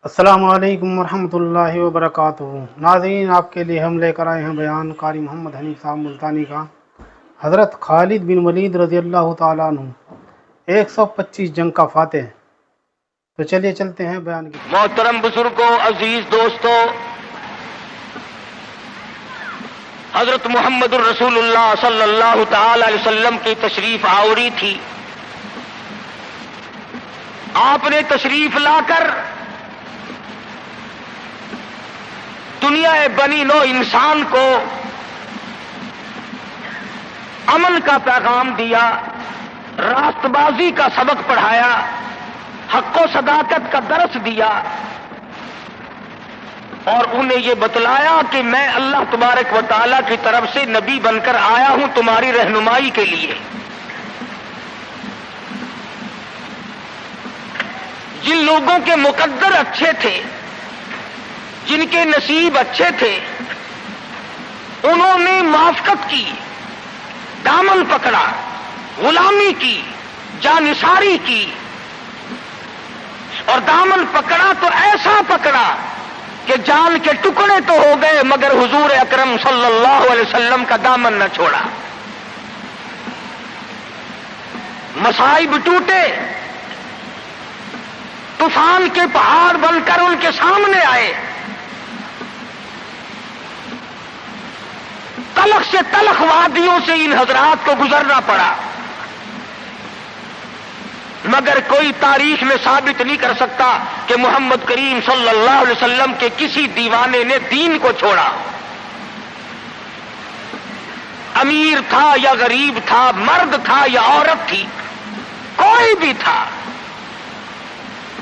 السلام علیکم ورحمۃ اللہ وبرکاتہ۔ ناظرین، آپ کے لیے ہم لے کر آئے ہیں بیان قاری محمد حنیف صاحب ملتانی کا حضرت خالد بن ولید رضی اللہ تعالیٰ عنہ 125 جنگ کا فاتح۔ تو چلیے چلتے ہیں بیان کی۔ محترم بزرگوں، عزیز دوستوں، حضرت محمد الرسول اللہ صلی اللہ تعالی علیہ وسلم کی تشریف آوری تھی۔ آپ نے تشریف لا کر دنیا بنی نو انسان کو امن کا پیغام دیا، راست بازی کا سبق پڑھایا، حق و صداقت کا درس دیا، اور انہیں یہ بتلایا کہ میں اللہ تبارک و تعالیٰ کی طرف سے نبی بن کر آیا ہوں تمہاری رہنمائی کے لیے۔ جن لوگوں کے مقدر اچھے تھے، جن کے نصیب اچھے تھے، انہوں نے موافقت کی، دامن پکڑا، غلامی کی، جانثاری کی، اور دامن پکڑا تو ایسا پکڑا کہ جان کے ٹکڑے تو ہو گئے مگر حضور اکرم صلی اللہ علیہ وسلم کا دامن نہ چھوڑا۔ مصائب ٹوٹے، طوفان کے پہاڑ بن کر ان کے سامنے آئے، تلخ سے تلخ وادیوں سے ان حضرات کو گزرنا پڑا، مگر کوئی تاریخ میں ثابت نہیں کر سکتا کہ محمد کریم صلی اللہ علیہ وسلم کے کسی دیوانے نے دین کو چھوڑا۔ امیر تھا یا غریب تھا، مرد تھا یا عورت تھی، کوئی بھی تھا،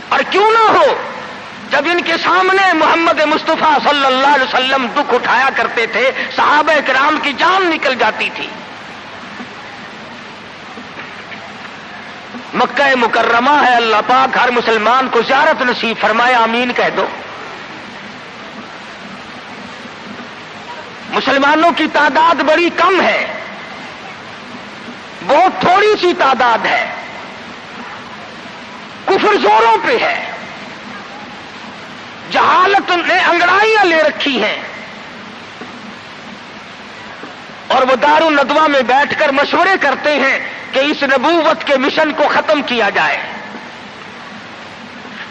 اور کیوں نہ ہو، جب ان کے سامنے محمد مصطفیٰ صلی اللہ علیہ وسلم دکھ اٹھایا کرتے تھے، صحابہ کرام کی جان نکل جاتی تھی۔ مکہ مکرمہ ہے، اللہ پاک ہر مسلمان کو زیارت نصیب فرمائے، آمین کہہ دو۔ مسلمانوں کی تعداد بڑی کم ہے، بہت تھوڑی سی تعداد ہے، کفر زوروں پہ ہے، جہالت نے انگڑائیاں لے رکھی ہیں، اور وہ دار الندوہ میں بیٹھ کر مشورے کرتے ہیں کہ اس نبوت کے مشن کو ختم کیا جائے۔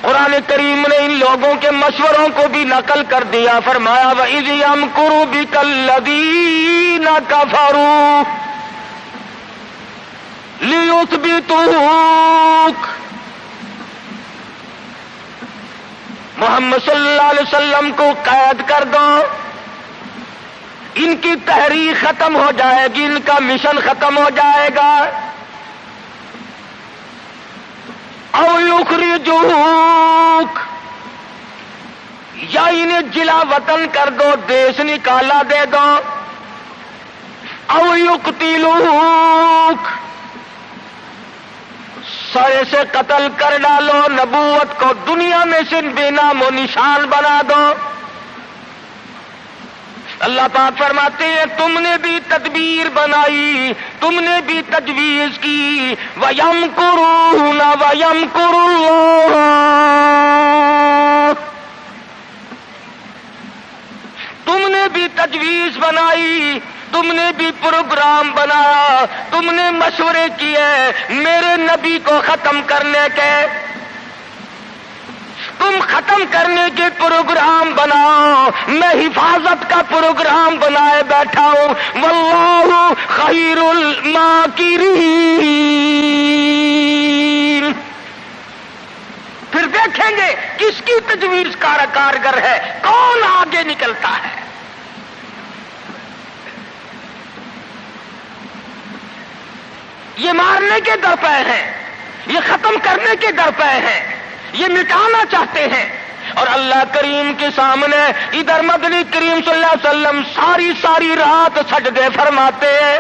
قرآن کریم نے ان لوگوں کے مشوروں کو بھی نقل کر دیا، فرمایا وَإِذْ يَمْكُرُ بِكَ الَّذِينَ كَفَرُوا لِيُثْبِتُوكَ۔ محمد صلی اللہ علیہ وسلم کو قید کر دو، ان کی تحریک ختم ہو جائے گی، ان کا مشن ختم ہو جائے گا۔ او یخرجوک، یا انہیں جلا وطن کر دو، دیش نکالا دے دو۔ او یقتلوک، سرے سے قتل کر ڈالو، نبوت کو دنیا میں سے بے نام و نشان بنا دو۔ اللہ پاک فرماتے ہیں تم نے بھی تدبیر بنائی، تم نے بھی تجویز کی، وَيَمْكُرُونَ وَيَمْكُرُ اللَّهُ، تم نے بھی تجویز بنائی، تم نے بھی پروگرام بنایا، تم نے مشورے کیے میرے نبی کو ختم کرنے کے، تم ختم کرنے کے پروگرام بناؤ، میں حفاظت کا پروگرام بنائے بیٹھا ہوں، واللہ خیر الماکرین۔ پھر دیکھیں گے کس کی تجویز کارگر ہے، کون آگے نکلتا ہے۔ یہ مارنے کے درپے ہیں، یہ ختم کرنے کے درپے ہیں، یہ مٹانا چاہتے ہیں، اور اللہ کریم کے سامنے ادھر مدنی کریم صلی اللہ علیہ وسلم ساری رات سجدے فرماتے ہیں،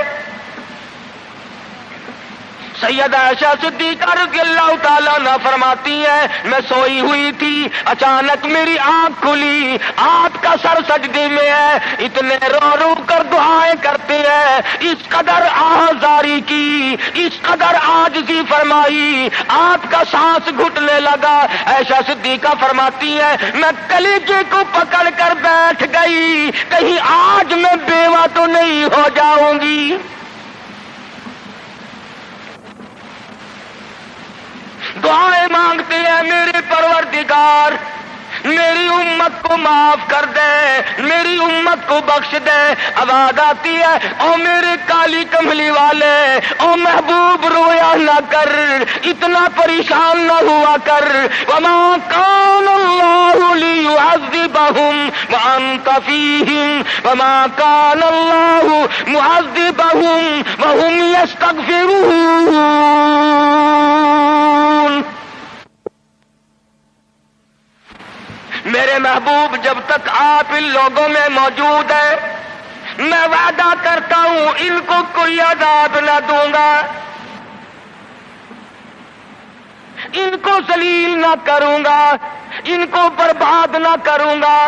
سیدہ عائشہ صدیقہ رضی اللہ تعالیٰ عنہ فرماتی ہیں میں سوئی ہوئی تھی، اچانک میری آنکھ کھلی، آپ کا سر سجدے میں ہے، اتنے رو رو کر دعائیں کرتے ہیں، اس قدر آہذاری کی، اس قدر عاجزی فرمائی، آپ کا سانس گھٹنے لگا۔ عائشہ صدیقہ فرماتی ہے میں کلیجے کو پکڑ کر بیٹھ گئی، کہیں آج میں بیوہ تو نہیں ہو جاؤں گی۔ دعائیں مانگتے ہیں میرے پروردگار میری امت کو معاف کر دے، میری امت کو بخش دے۔ آواز آتی ہے او میرے کالی کملی والے، او محبوب رویا نہ کر، اتنا پریشان نہ ہوا کر۔ وما کان اللہ لیعذبہم وانت فیہم وما کان اللہ معذبہم وہم یستغفرون۔ میرے محبوب جب تک آپ ان لوگوں میں موجود ہیں میں وعدہ کرتا ہوں ان کو کوئی عذاب نہ دوں گا، ان کو ذلیل نہ کروں گا، ان کو برباد نہ کروں گا۔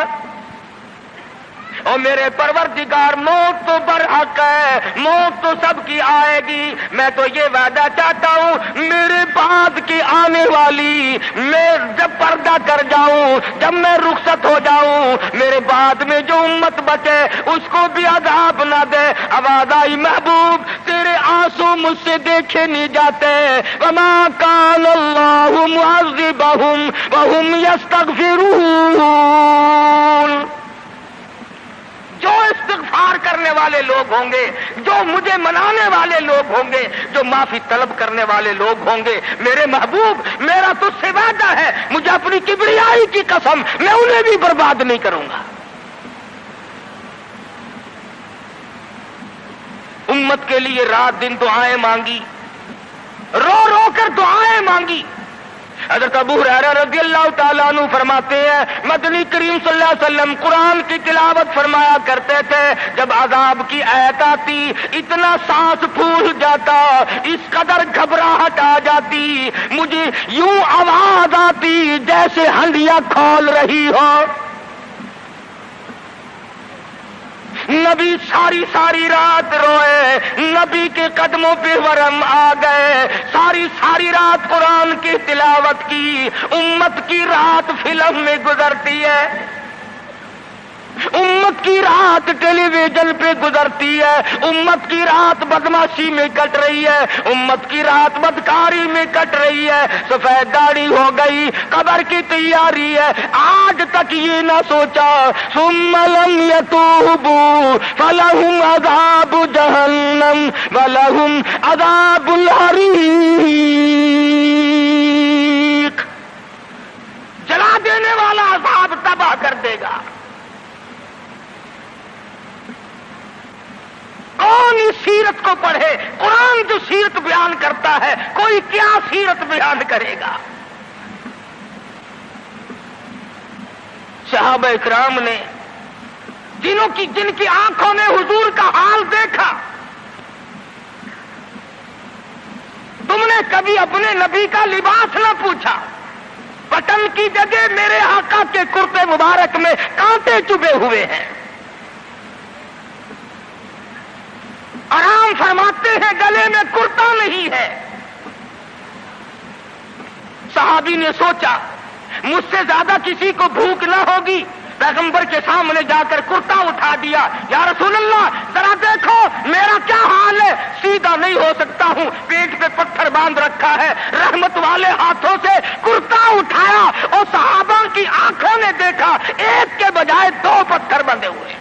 اور میرے پروردگار موت تو برحق ہے، موت تو سب کی آئے گی، میں تو یہ وعدہ چاہتا ہوں میرے بعد کی آنے والی، میں جب پردہ کر جاؤں، جب میں رخصت ہو جاؤں، میرے بعد میں جو امت بچے اس کو بھی عذاب نہ دے۔ آواز آئی محبوب تیرے آنسو مجھ سے دیکھے نہیں جاتے۔ وما کان اللہ معذبہم وہم یستغفرون۔ جو استغفار کرنے والے لوگ ہوں گے، جو مجھے منانے والے لوگ ہوں گے، جو معافی طلب کرنے والے لوگ ہوں گے، میرے محبوب میرا تو سے وعدہ ہے، مجھے اپنی کبریائی کی قسم میں انہیں بھی برباد نہیں کروں گا۔ امت کے لیے رات دن دعائیں مانگی، رو رو کر دعائیں مانگی۔ حضرت ابو ہریرہ رضی اللہ تعالیٰ عنہ فرماتے ہیں مدنی کریم صلی اللہ علیہ وسلم قرآن کی تلاوت فرمایا کرتے تھے، جب عذاب کی آیت آتی اتنا سانس پھول جاتا، اس قدر گھبراہٹ آ جاتی، مجھے یوں آواز آتی جیسے ہنڈیاں کھول رہی ہو۔ نبی ساری ساری رات روئے، نبی کے قدموں پہ ورم آ گئے، ساری رات قرآن کی تلاوت کی۔ امت کی رات فلم میں گزرتی ہے، امت کی رات ٹیلی ویژن پہ گزرتی ہے، امت کی رات بدماشی میں کٹ رہی ہے، امت کی رات بدکاری میں کٹ رہی ہے، سفید داڑھی ہو گئی، قبر کی تیاری ہے، آج تک یہ نہ سوچا ثم لم یتوبوا فلہم عذاب جہنم ولہم عذاب الحریق۔ جلا دینے والا عذاب تباہ کر دے گا۔ کون اس سیرت کو پڑھے؟ قرآن جو سیرت بیان کرتا ہے کوئی کیا سیرت بیان کرے گا؟ صحابہ اکرام نے جن کی آنکھوں نے حضور کا حال دیکھا، تم نے کبھی اپنے نبی کا لباس نہ پوچھا، بٹن کی جگہ میرے آقا کے کرتے مبارک میں کانٹے چبھے ہوئے ہیں، آرام فرماتے ہیں گلے میں کرتا نہیں ہے۔ صحابی نے سوچا مجھ سے زیادہ کسی کو بھوک نہ ہوگی، پیغمبر کے سامنے جا کر کرتا اٹھا دیا، یا رسول اللہ ذرا دیکھو میرا کیا حال ہے، سیدھا نہیں ہو سکتا ہوں، پیٹ پہ پتھر باندھ رکھا ہے، رحمت والے ہاتھوں سے کرتا اٹھایا اور صحابہ کی آنکھوں نے دیکھا ایک کے بجائے 2 پتھر بندھے ہوئے۔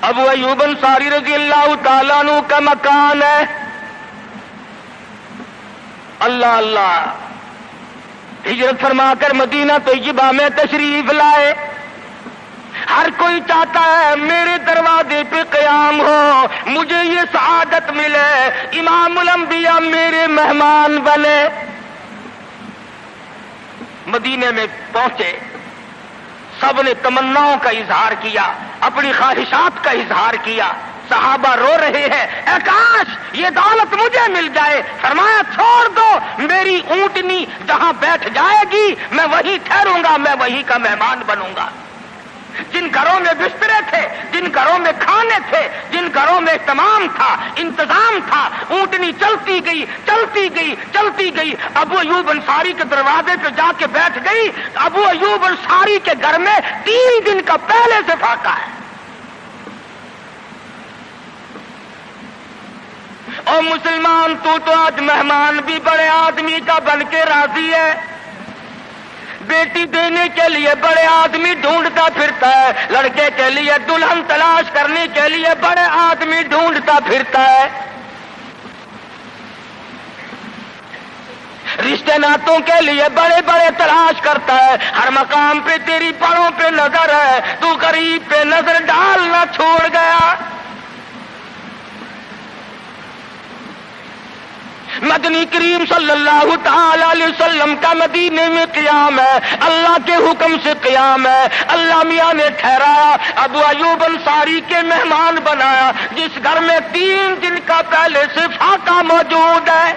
ابو ایوب انصاری رضی اللہ تعالیٰ عنہ کا مکان ہے، اللہ اللہ، ہجرت فرما کر مدینہ طیبہ میں تشریف لائے۔ ہر کوئی چاہتا ہے میرے دروازے پہ قیام ہو، مجھے یہ سعادت ملے، امام الانبیاء میرے مہمان بنے۔ مدینے میں پہنچے، سب نے تمناؤں کا اظہار کیا، اپنی خواہشات کا اظہار کیا. صحابہ رو رہے ہیں, اے کاش یہ دولت مجھے مل جائے. فرمایا چھوڑ دو, میری اونٹنی جہاں بیٹھ جائے گی میں وہیں ٹھہروں گا, میں وہیں کا مہمان بنوں گا. جن گھروں میں بسترے تھے, جن گھروں میں کھانے تھے, جن گھروں میں اہتمام تھا, انتظام تھا, اونٹنی چلتی گئی چلتی گئی چلتی گئی. ابو ایوب انصاری کے دروازے پہ جا کے بیٹھ گئی. ابو ایوب انصاری کے گھر میں 3 دن کا پہلے سے فاقہ ہے. اور مسلمان تو آج مہمان بھی بڑے آدمی کا بن کے راضی ہے. بیٹی دینے کے لیے بڑے آدمی ڈھونڈتا پھرتا ہے, لڑکے کے لیے دلہن تلاش کرنے کے لیے بڑے آدمی ڈھونڈتا پھرتا ہے. رشتے ناتوں کے لیے بڑے بڑے تلاش کرتا ہے. ہر مقام پہ تیری بڑوں پہ نظر ہے, تو غریب پہ نظر ڈالنا چھوڑ گیا. مدنی کریم صلی اللہ تعالی علیہ وسلم کا مدینے میں قیام ہے, اللہ کے حکم سے قیام ہے. اللہ میاں نے ٹھہرایا, ابو ایوب انصاری کے مہمان بنایا, جس گھر میں 3 دن کا پہلے سے فاقہ موجود ہے.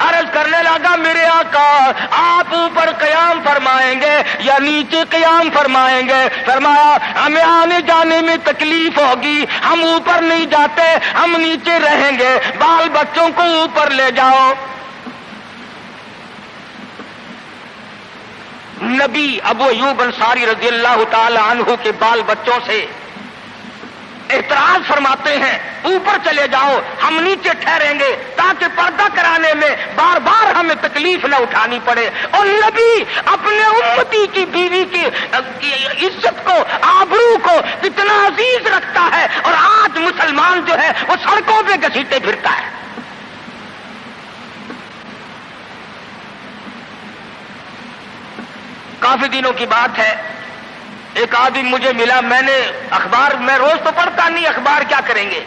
عرض کرنے لگا, میرے آقا آپ اوپر قیام فرمائیں گے یا نیچے قیام فرمائیں گے؟ فرمایا ہمیں آنے جانے میں تکلیف ہوگی, ہم اوپر نہیں جاتے, ہم نیچے رہیں گے. بال بچوں کو اوپر لے جاؤ. نبی ابو ایوب انصاری رضی اللہ تعالی عنہ کے بال بچوں سے اعتراض فرماتے ہیں, اوپر چلے جاؤ, ہم نیچے ٹھہریں گے تاکہ پردہ کرانے میں بار بار ہمیں تکلیف نہ اٹھانی پڑے. اور نبی اپنے امتی کی بیوی کی عزت کو, آبرو کو کتنا عزیز رکھتا ہے, اور آج مسلمان جو ہے وہ سڑکوں پہ گھسیٹے پھرتا ہے. کافی دنوں کی بات ہے, ایک آدمی مجھے ملا, میں نے اخبار, میں روز تو پڑھتا نہیں, اخبار کیا کریں گے,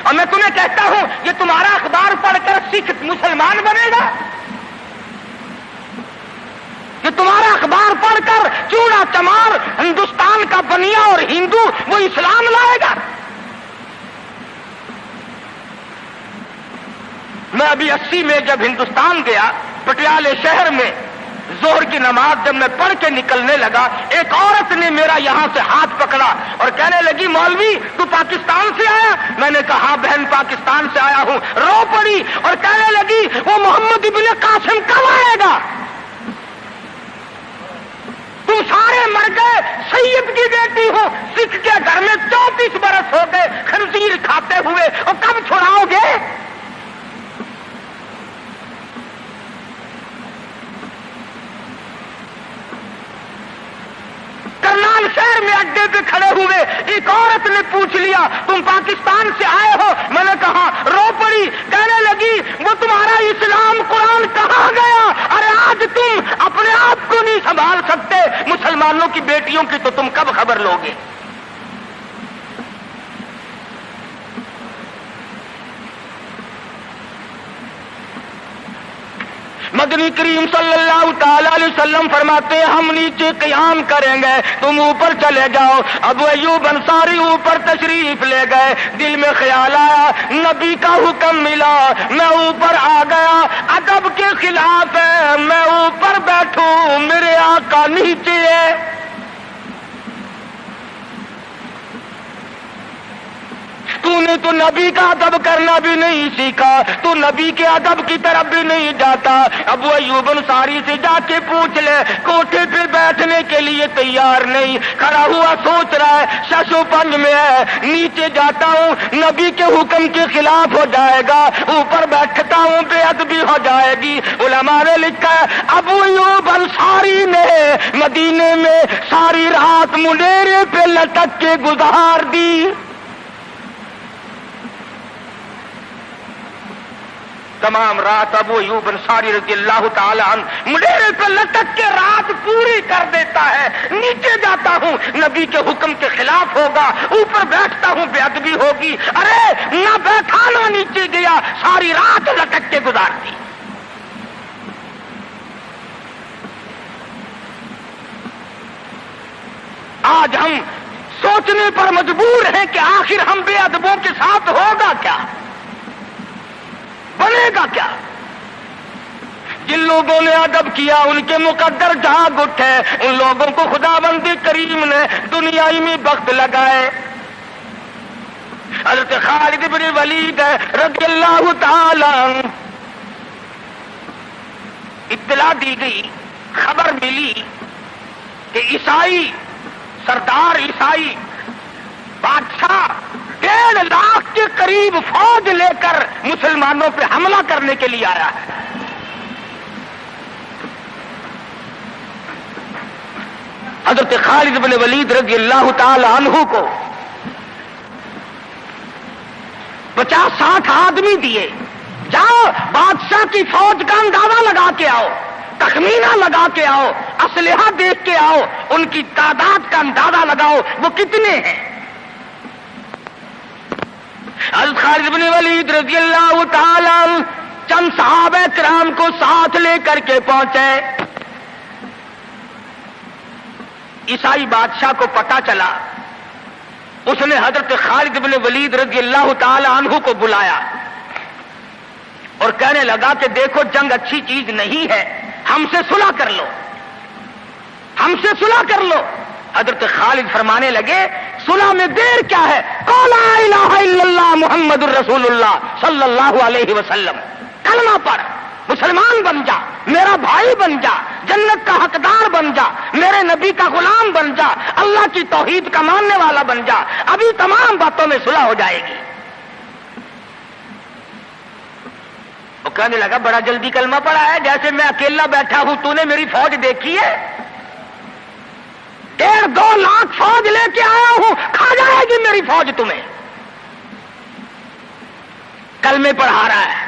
اور میں تمہیں کہتا ہوں یہ تمہارا اخبار پڑھ کر سکھ مسلمان بنے گا؟ یہ تمہارا اخبار پڑھ کر چوڑا چمار ہندوستان کا بنیا اور ہندو وہ اسلام لائے گا؟ میں ابھی 80 میں جب ہندوستان گیا, پٹیالے شہر میں ظہر کی نماز جب میں پڑھ کے نکلنے لگا, ایک عورت نے میرا یہاں سے ہاتھ پکڑا اور کہنے لگی, مولوی تو پاکستان سے آیا؟ میں نے کہا ہاں بہن پاکستان سے آیا ہوں. رو پڑی اور کہنے لگی, وہ محمد ابن قاسم کب آئے گا؟ تم سارے مر گئے, سید کی بیٹی ہو, سکھ کے گھر میں 34 برس ہو گئے خنزیر کھاتے ہوئے, اور کب چھڑاؤ گے؟ کرنال شہر میں اڈے پہ کھڑے ہوئے ایک عورت نے پوچھ لیا, تم پاکستان سے آئے ہو؟ میں نے کہا, رو پڑی, کہنے لگی وہ تمہارا اسلام قرآن کہاں گیا؟ ارے آج تم اپنے آپ کو نہیں سنبھال سکتے, مسلمانوں کی بیٹیوں کی تو تم کب خبر لوگے؟ مدنی کریم صلی اللہ تعالی علیہ وسلم فرماتے ہیں, ہم نیچے قیام کریں گے, تم اوپر چلے جاؤ. ابو ایوب انصاری اوپر تشریف لے گئے. دل میں خیال آیا, نبی کا حکم ملا, میں اوپر آ گیا. ادب کے خلاف ہے میں اوپر بیٹھوں, میرے آقا نیچے ہے. تو نے تو نبی کا ادب کرنا بھی نہیں سیکھا, تو نبی کے ادب کی طرف بھی نہیں جاتا. ابو ایوب انصاری سے جا کے پوچھ لے, کوٹھے پہ بیٹھنے کے لیے تیار نہیں, کھڑا ہوا سوچ رہا ہے ششو پنج میں ہے, نیچے جاتا ہوں نبی کے حکم کے خلاف ہو جائے گا, اوپر بیٹھتا ہوں بے ادبی ہو جائے گی. علماء نے لکھا ہے, ابو ایوب انصاری نے مدینے میں ساری رات منڈیرے پہ لٹک کے گزار دی. تمام رات ابو ایوب انصاری رضی اللہ تعالی عنہ منڈیرے پہ لٹک کے رات پوری کر دیتا ہے. نیچے جاتا ہوں نبی کے حکم کے خلاف ہوگا, اوپر بیٹھتا ہوں بے ادبی ہوگی. ارے نہ بیٹھا نہ نیچے گیا, ساری رات لٹک کے گزار دی. آج ہم سوچنے پر مجبور ہیں کہ آخر ہم بے ادبوں کے ساتھ ہوگا کیا، بنے گا کیا؟ جن لوگوں نے ادب کیا ان کے مقدر جاگ اٹھے، ان لوگوں کو خداوند کریم نے دنیائی میں بخت لگائے۔ حضرت خالد بن ولید رضی اللہ تعالی عنہ، اطلاع دی گئی، خبر ملی کہ عیسائی سردار عیسائی بادشاہ 1.5 لاکھ کے قریب فوج لے کر مسلمانوں پہ حملہ کرنے کے لیے آیا ہے۔ حضرت خالد بن ولید رضی اللہ تعالی عنہ کو 50-60 آدمی دیے، جاؤ بادشاہ کی فوج کا اندازہ لگا کے آؤ، تخمینہ لگا کے آؤ، اسلحہ دیکھ کے آؤ، ان کی تعداد کا اندازہ لگاؤ وہ کتنے ہیں۔ حضرت خالد بن ولید رضی اللہ تعالی عنہ چند صحابہ کرام کو ساتھ لے کر کے پہنچے۔ عیسائی بادشاہ کو پتا چلا، اس نے حضرت خالد بن ولید رضی اللہ تعالی عنہ کو بلایا اور کہنے لگا کہ دیکھو جنگ اچھی چیز نہیں ہے، ہم سے صلح کر لو، ہم سے صلح کر لو۔ حضرت خالد فرمانے لگے صلح میں دیر کیا ہے، قول لا الہ الا اللہ محمد الرسول اللہ صلی اللہ علیہ وسلم، کلمہ پڑھ، مسلمان بن جا، میرا بھائی بن جا، جنت کا حقدار بن جا، میرے نبی کا غلام بن جا، اللہ کی توحید کا ماننے والا بن جا، ابھی تمام باتوں میں صلح ہو جائے گی۔ وہ کہنے لگا بڑا جلدی کلمہ پڑھا ہے، جیسے میں اکیلا بیٹھا ہوں، تو نے میری فوج دیکھی ہے؟ 1.5-2 لاکھ فوج لے کے آیا ہوں، کھا جائے گی میری فوج تمہیں۔ کلمے پڑھا رہا ہے۔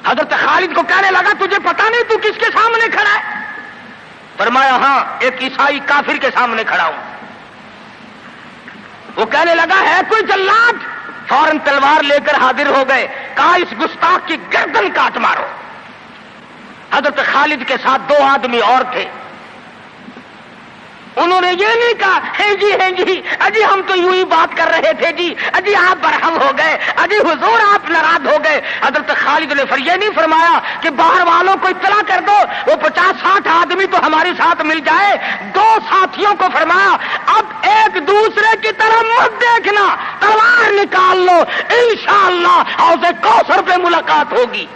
حضرت خالد کو کہنے لگا تجھے پتا نہیں تو کس کے سامنے کھڑا ہے؟ فرمایا ہاں ایک عیسائی کافر کے سامنے کھڑا ہوں۔ وہ کہنے لگا ہے کوئی جلاد؟ فوراً تلوار لے کر حاضر ہو گئے، کہا اس گستاخ کی گردن کاٹ مارو۔ حضرت خالد کے ساتھ 2 آدمی اور تھے، انہوں نے یہ نہیں کہا ہے جی اجی ہم تو یوں ہی بات کر رہے تھے جی، اجی آپ برہم ہو گئے، اجی حضور آپ ناراض ہو گئے۔ حضرت خالد نے یہ نہیں فرمایا کہ باہر والوں کو اطلاع کر دو، وہ 50-60 آدمی تو ہمارے ساتھ مل جائے۔ 2 ساتھیوں کو فرمایا اب ایک دوسرے کی طرف مت دیکھنا، تلوار نکال لو، انشاءاللہ حوض کوثر پہ ملاقات ہوگی۔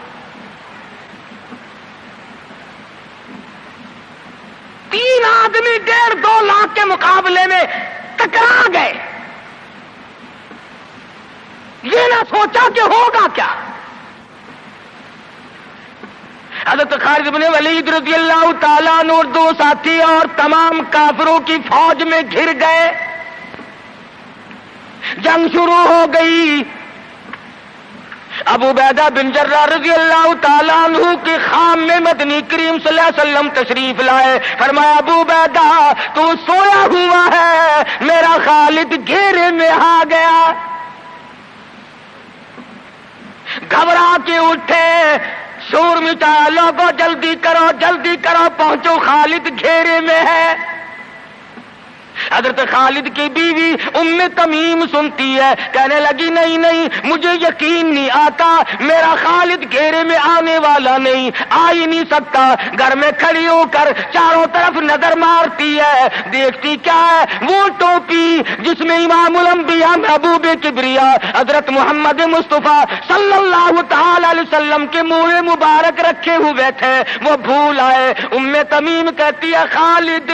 تین آدمی 1.5-2 لاکھ کے مقابلے میں ٹکرا گئے، یہ نہ سوچا کہ ہوگا کیا۔ حضرت خالد بن ولید رضی اللہ تعالیٰ عنہ اور 2 ساتھی اور تمام کافروں کی فوج میں گھر گئے، جنگ شروع ہو گئی۔ ابو عبیدہ بن جراح رضی اللہ تعالیٰ عنہ کے خام میں مدنی کریم صلی اللہ علیہ وسلم تشریف لائے، فرمایا ابو عبیدہ تو سویا ہوا ہے، میرا خالد گھیرے میں آ گیا۔ گھبرا کے اٹھے، شور مچایا، لوگوں جلدی کرو پہنچو، خالد گھیرے میں ہے۔ حضرت خالد کی بیوی ام تمیم سنتی ہے، کہنے لگی نہیں مجھے یقین نہیں آتا، میرا خالد گھیرے میں آنے والا نہیں، آ ہی نہیں سکتا۔ گھر میں کھڑی ہو کر چاروں طرف نظر مارتی ہے، دیکھتی کیا ہے؟ وہ ٹوپی جس میں امام الانبیاء محبوب کبریا حضرت محمد مصطفیٰ صلی اللہ تعالی علیہ وسلم کے منہ مبارک رکھے ہوئے تھے، وہ بھول آئے۔ ام تمیم کہتی ہے خالد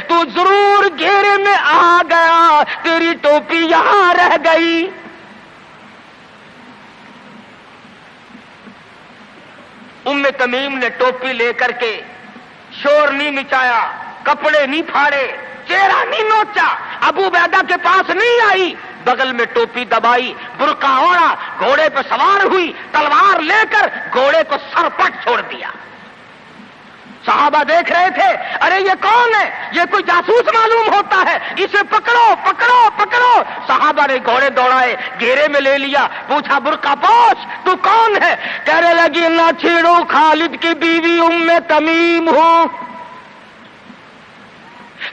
تو ضرور گھیرے میں آ گیا، تیری ٹوپی یہاں رہ گئی۔ ام تمیم نے ٹوپی لے کر کے شور نہیں مچایا، کپڑے نہیں پھاڑے، چہرہ نہیں نوچا، ابو عبیدہ کے پاس نہیں آئی، بغل میں ٹوپی دبائی، برقع اوڑھا، گھوڑے پہ سوار ہوئی، تلوار لے کر گھوڑے کو سرپٹ چھوڑ دیا۔ صحابہ دیکھ رہے تھے، ارے یہ کون ہے؟ یہ کوئی جاسوس معلوم ہوتا ہے، اسے پکڑو۔ صحابہ نے سارے گھوڑے دوڑائے، گھیرے میں لے لیا، پوچھا برقع پوش تو کون ہے؟ کہنے لگی نہ چھیڑو، خالد کی بیوی ام تمیم ہوں۔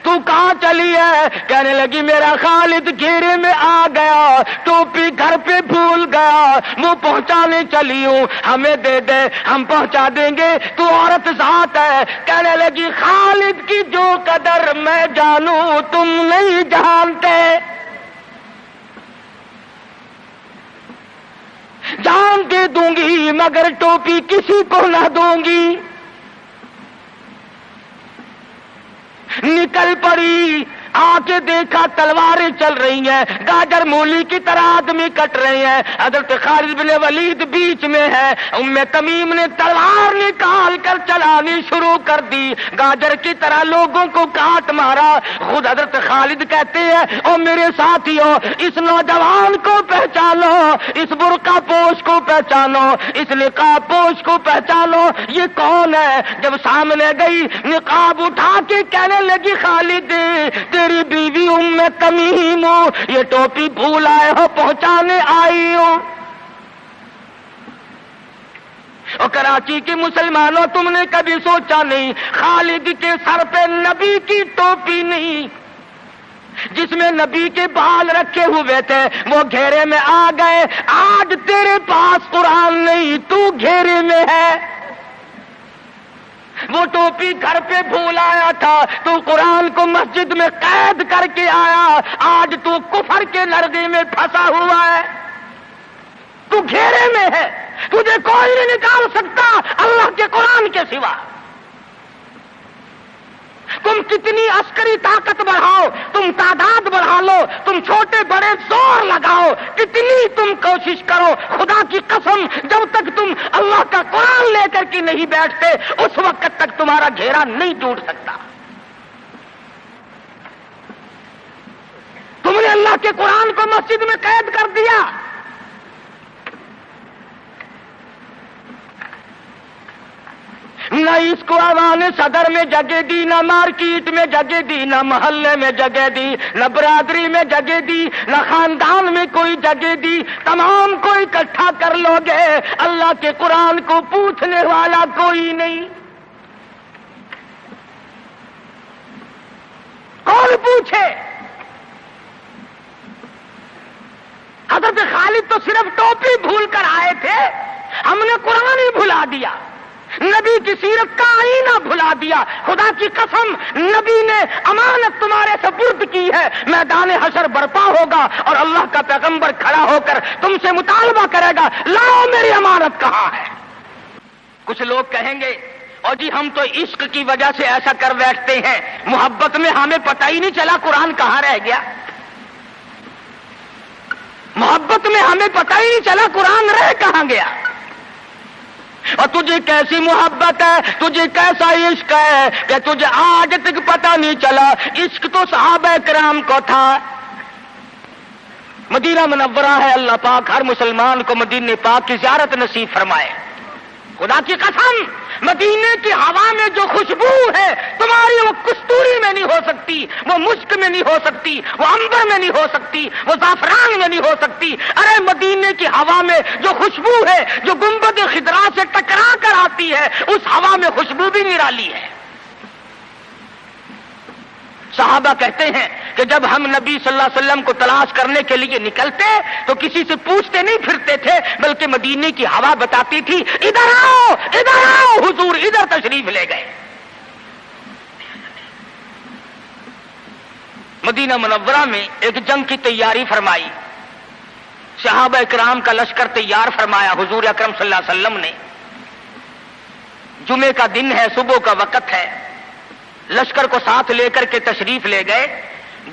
تو کہاں چلی ہے؟ کہنے لگی میرا خالد گھیرے میں آ گیا، ٹوپی گھر پہ بھول گیا، وہ پہنچانے چلی ہوں، ہمیں دے دے ہم پہنچا دیں گے، تو عورت ذات ہے۔ کہنے لگی خالد کی جو قدر میں جانوں تم نہیں جانتے، جان دے دوں گی مگر ٹوپی کسی کو نہ دوں گی۔ نکل پڑی، آ کے دیکھا تلواریں چل رہی ہیں، گاجر مولی کی طرح آدمی کٹ رہے ہیں، حضرت خالد بن ولید بیچ میں ہے، ام تمیم نے تلوار نکال کر چلانی شروع کر دی، گاجر کی طرح لوگوں کو کاٹ مارا۔ خود حضرت خالد کہتے ہیں او میرے ساتھیوں، اس نوجوان کو پہچانو، اس برقع پوش کو پہچانو، اس نقاب پوش کو پہچانو، یہ کون ہے؟ جب سامنے گئی نقاب اٹھا کے کہنے لگی خالد تیری بیوی ام تمیم ہوں، یہ ٹوپی بھول آئے ہو، پہنچانے آئی ہوں۔ اور کراچی کے مسلمانوں تم نے کبھی سوچا نہیں خالد کے سر پہ نبی کی ٹوپی نہیں، جس میں نبی کے بال رکھے ہوئے تھے، وہ گھیرے میں آ گئے۔ آج تیرے پاس قرآن نہیں، تو گھیرے میں ہے۔ وہ ٹوپی گھر پہ بھول آیا تھا، تو قرآن کو مسجد میں قید کر کے آیا، آج تو کفر کے لرزے میں پھنسا ہوا ہے، تو گھیرے میں ہے، تجھے کوئی نہیں نکال سکتا اللہ کے قرآن کے سوا۔ تم کتنی عسکری طاقت بڑھاؤ، تم تعداد بڑھا لو، تم چھوٹے بڑے زور لگاؤ، کتنی تم کوشش کرو، خدا کی قسم جب تک تم اللہ کا قرآن لے کر کے نہیں بیٹھتے اس وقت تک تمہارا گھیرا نہیں ٹوٹ سکتا۔ تم نے اللہ کے قرآن کو مسجد میں قید کر دیا۔ نہ اس کو عوام صدر میں جگہ دی، نہ مارکیٹ میں جگہ دی، نہ محلے میں جگہ دی، نہ برادری میں جگہ دی، نہ خاندان میں کوئی جگہ دی، تمام کو اکٹھا کر لو گے، اللہ کے قرآن کو پوچھنے والا کوئی نہیں۔ کون پوچھے؟ حضرت خالد تو صرف ٹوپی بھول کر آئے تھے، ہم نے قرآن ہی بھلا دیا، نبی کی سیرت کا آئینہ بھلا دیا۔ خدا کی قسم نبی نے امانت تمہارے سپرد کی ہے، میدان حشر برپا ہوگا اور اللہ کا پیغمبر کھڑا ہو کر تم سے مطالبہ کرے گا لاؤ میری امانت کہاں ہے۔ کچھ لوگ کہیں گے اور جی ہم تو عشق کی وجہ سے ایسا کر بیٹھتے ہیں، محبت میں ہمیں پتہ ہی نہیں چلا قرآن کہاں رہ گیا، محبت میں ہمیں پتہ ہی نہیں چلا قرآن رہ کہاں گیا۔ اور تجھے کیسی محبت ہے، تجھے کیسا عشق ہے کہ تجھے آج تک پتہ نہیں چلا۔ عشق تو صحابہ کرام کو تھا۔ مدینہ منورہ ہے، اللہ پاک ہر مسلمان کو مدینہ پاک کی زیارت نصیب فرمائے۔ خدا کی قسم مدینے کی ہوا میں جو خوشبو ہے تمہاری وہ کستوری میں نہیں ہو سکتی، وہ مشک میں نہیں ہو سکتی، وہ عنبر میں نہیں ہو سکتی، وہ زعفران میں نہیں ہو سکتی۔ ارے مدینے کی ہوا میں جو خوشبو ہے جو گنبد خضرا سے ٹکرا کر آتی ہے اس ہوا میں خوشبو بھی نرالی ہے۔ صحابہ کہتے ہیں کہ جب ہم نبی صلی اللہ علیہ وسلم کو تلاش کرنے کے لیے نکلتے تو کسی سے پوچھتے نہیں پھرتے تھے، بلکہ مدینے کی ہوا بتاتی تھی ادھر آؤ حضور، ادھر تشریف لے گئے۔ مدینہ منورہ میں ایک جنگ کی تیاری فرمائی، صحابہ اکرام کا لشکر تیار فرمایا حضور اکرم صلی اللہ علیہ وسلم نے۔ جمعے کا دن ہے، صبح کا وقت ہے، لشکر کو ساتھ لے کر کے تشریف لے گئے،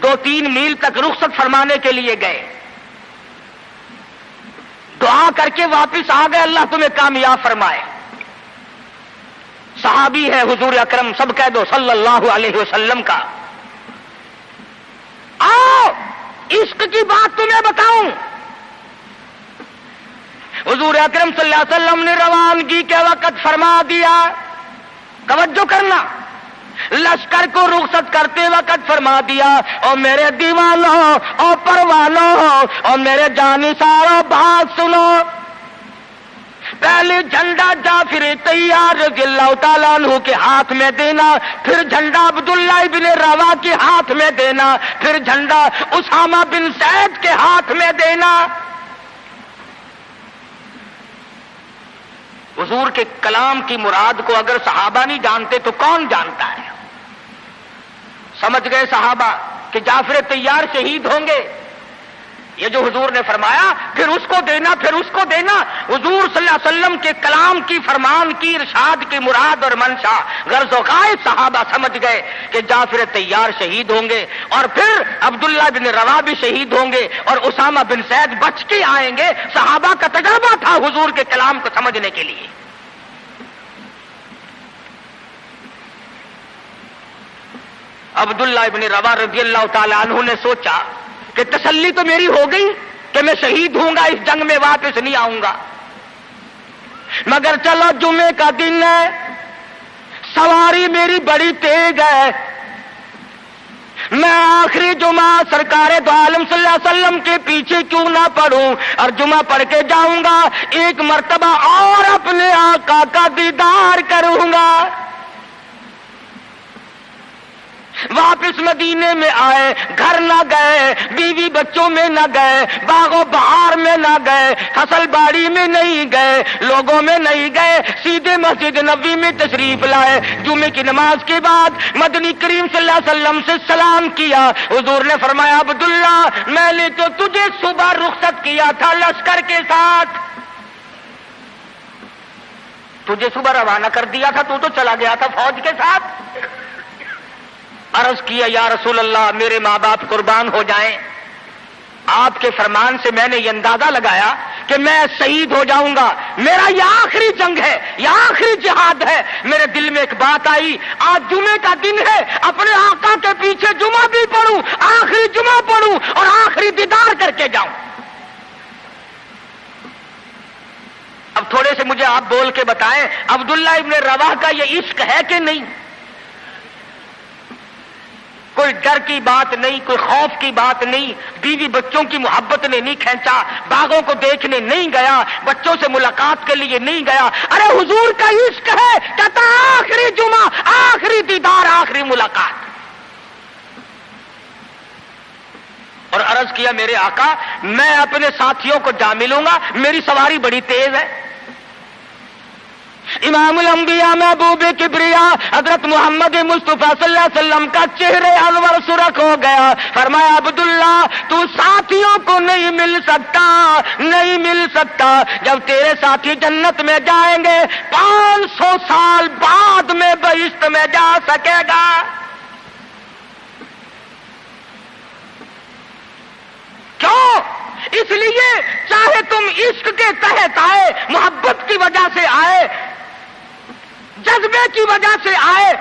2-3 میل تک رخصت فرمانے کے لیے گئے، دعا کر کے واپس آ گئے، اللہ تمہیں کامیاب فرمائے۔ صحابی ہے حضور اکرم، سب کہہ دو صلی اللہ علیہ وسلم کا۔ آؤ عشق کی بات تمہیں بتاؤں۔ حضور اکرم صلی اللہ علیہ وسلم نے روانگی کے وقت فرما دیا، توجہ کرنا، لشکر کو رخصت کرتے وقت فرما دیا، اور میرے دیوانوں اور پروانوں اور میرے جانثاروں بات سنو، پہلے جھنڈا جعفر طیار رضی اللہ تعالیٰ عنہ کے ہاتھ میں دینا، پھر جھنڈا عبداللہ ابن روا کے ہاتھ میں دینا، پھر جھنڈا اسامہ بن زید کے ہاتھ میں دینا۔ حضور کے کلام کی مراد کو اگر صحابہ نہیں جانتے تو کون جانتا ہے؟ سمجھ گئے صحابہ کہ جعفر طیار شہید ہوں گے، یہ جو حضور نے فرمایا پھر اس کو دینا، پھر اس کو دینا۔ حضور صلی اللہ علیہ وسلم کے کلام کی، فرمان کی، ارشاد کی مراد اور منشا غرض و غائب صحابہ سمجھ گئے کہ جعفر طیار شہید ہوں گے، اور پھر عبداللہ بن روا بھی شہید ہوں گے، اور اسامہ بن زید بچ کے آئیں گے۔ صحابہ کا تجربہ تھا حضور کے کلام کو سمجھنے کے لیے۔ عبداللہ ابن روا رضی اللہ تعالی عنہ نے سوچا کہ تسلی تو میری ہو گئی کہ میں شہید ہوں گا، اس جنگ میں واپس نہیں آؤں گا، مگر چلو جمعے کا دن ہے، سواری میری بڑی تیز ہے، میں آخری جمعہ سرکار دو عالم صلی اللہ علیہ وسلم کے پیچھے کیوں نہ پڑھوں اور جمعہ پڑھ کے جاؤں گا، ایک مرتبہ اور اپنے آقا کا دیدار کروں گا۔ واپس مدینے میں آئے، گھر نہ گئے، بیوی بچوں میں نہ گئے، باغ و بہار میں نہ گئے، فصل باڑی میں نہیں گئے، لوگوں میں نہیں گئے، سیدھے مسجد نبوی میں تشریف لائے۔ جمعے کی نماز کے بعد مدنی کریم صلی اللہ علیہ وسلم سے سلام کیا۔ حضور نے فرمایا عبداللہ میں نے تو تجھے صبح رخصت کیا تھا لشکر کے ساتھ، تجھے صبح روانہ کر دیا تھا، تو چلا گیا تھا فوج کے ساتھ۔ عرض کیا یا رسول اللہ میرے ماں باپ قربان ہو جائیں، آپ کے فرمان سے میں نے یہ اندازہ لگایا کہ میں شہید ہو جاؤں گا، میرا یہ آخری جنگ ہے، یہ آخری جہاد ہے۔ میرے دل میں ایک بات آئی، آج جمعے کا دن ہے، اپنے آقا کے پیچھے جمعہ بھی پڑھوں، آخری جمعہ پڑھوں اور آخری دیدار کر کے جاؤں۔ اب تھوڑے سے مجھے آپ بول کے بتائیں عبداللہ ابن رواح کا یہ عشق ہے کہ نہیں؟ کوئی ڈر کی بات نہیں، کوئی خوف کی بات نہیں، بیوی بچوں کی محبت نے نہیں کھینچا، باغوں کو دیکھنے نہیں گیا، بچوں سے ملاقات کے لیے نہیں گیا۔ ارے حضور کا عشق ہے، کہتا آخری جمعہ، آخری دیدار، آخری ملاقات۔ اور عرض کیا میرے آقا میں اپنے ساتھیوں کو جا ملوں گا، میری سواری بڑی تیز ہے۔ امام الانبیاء محبوب کبریا حضرت محمد مصطفیٰ صلی اللہ علیہ وسلم کا چہرے انور سرخ ہو گیا۔ فرمایا عبداللہ تو ساتھیوں کو نہیں مل سکتا، نہیں مل سکتا، جب تیرے ساتھی جنت میں جائیں گے 500 سال بعد میں بہشت میں جا سکے گا۔ کیوں؟ اس لیے چاہے تم عشق کے تحت آئے، محبت کی وجہ سے آئے، جذبے کی وجہ سے آئے،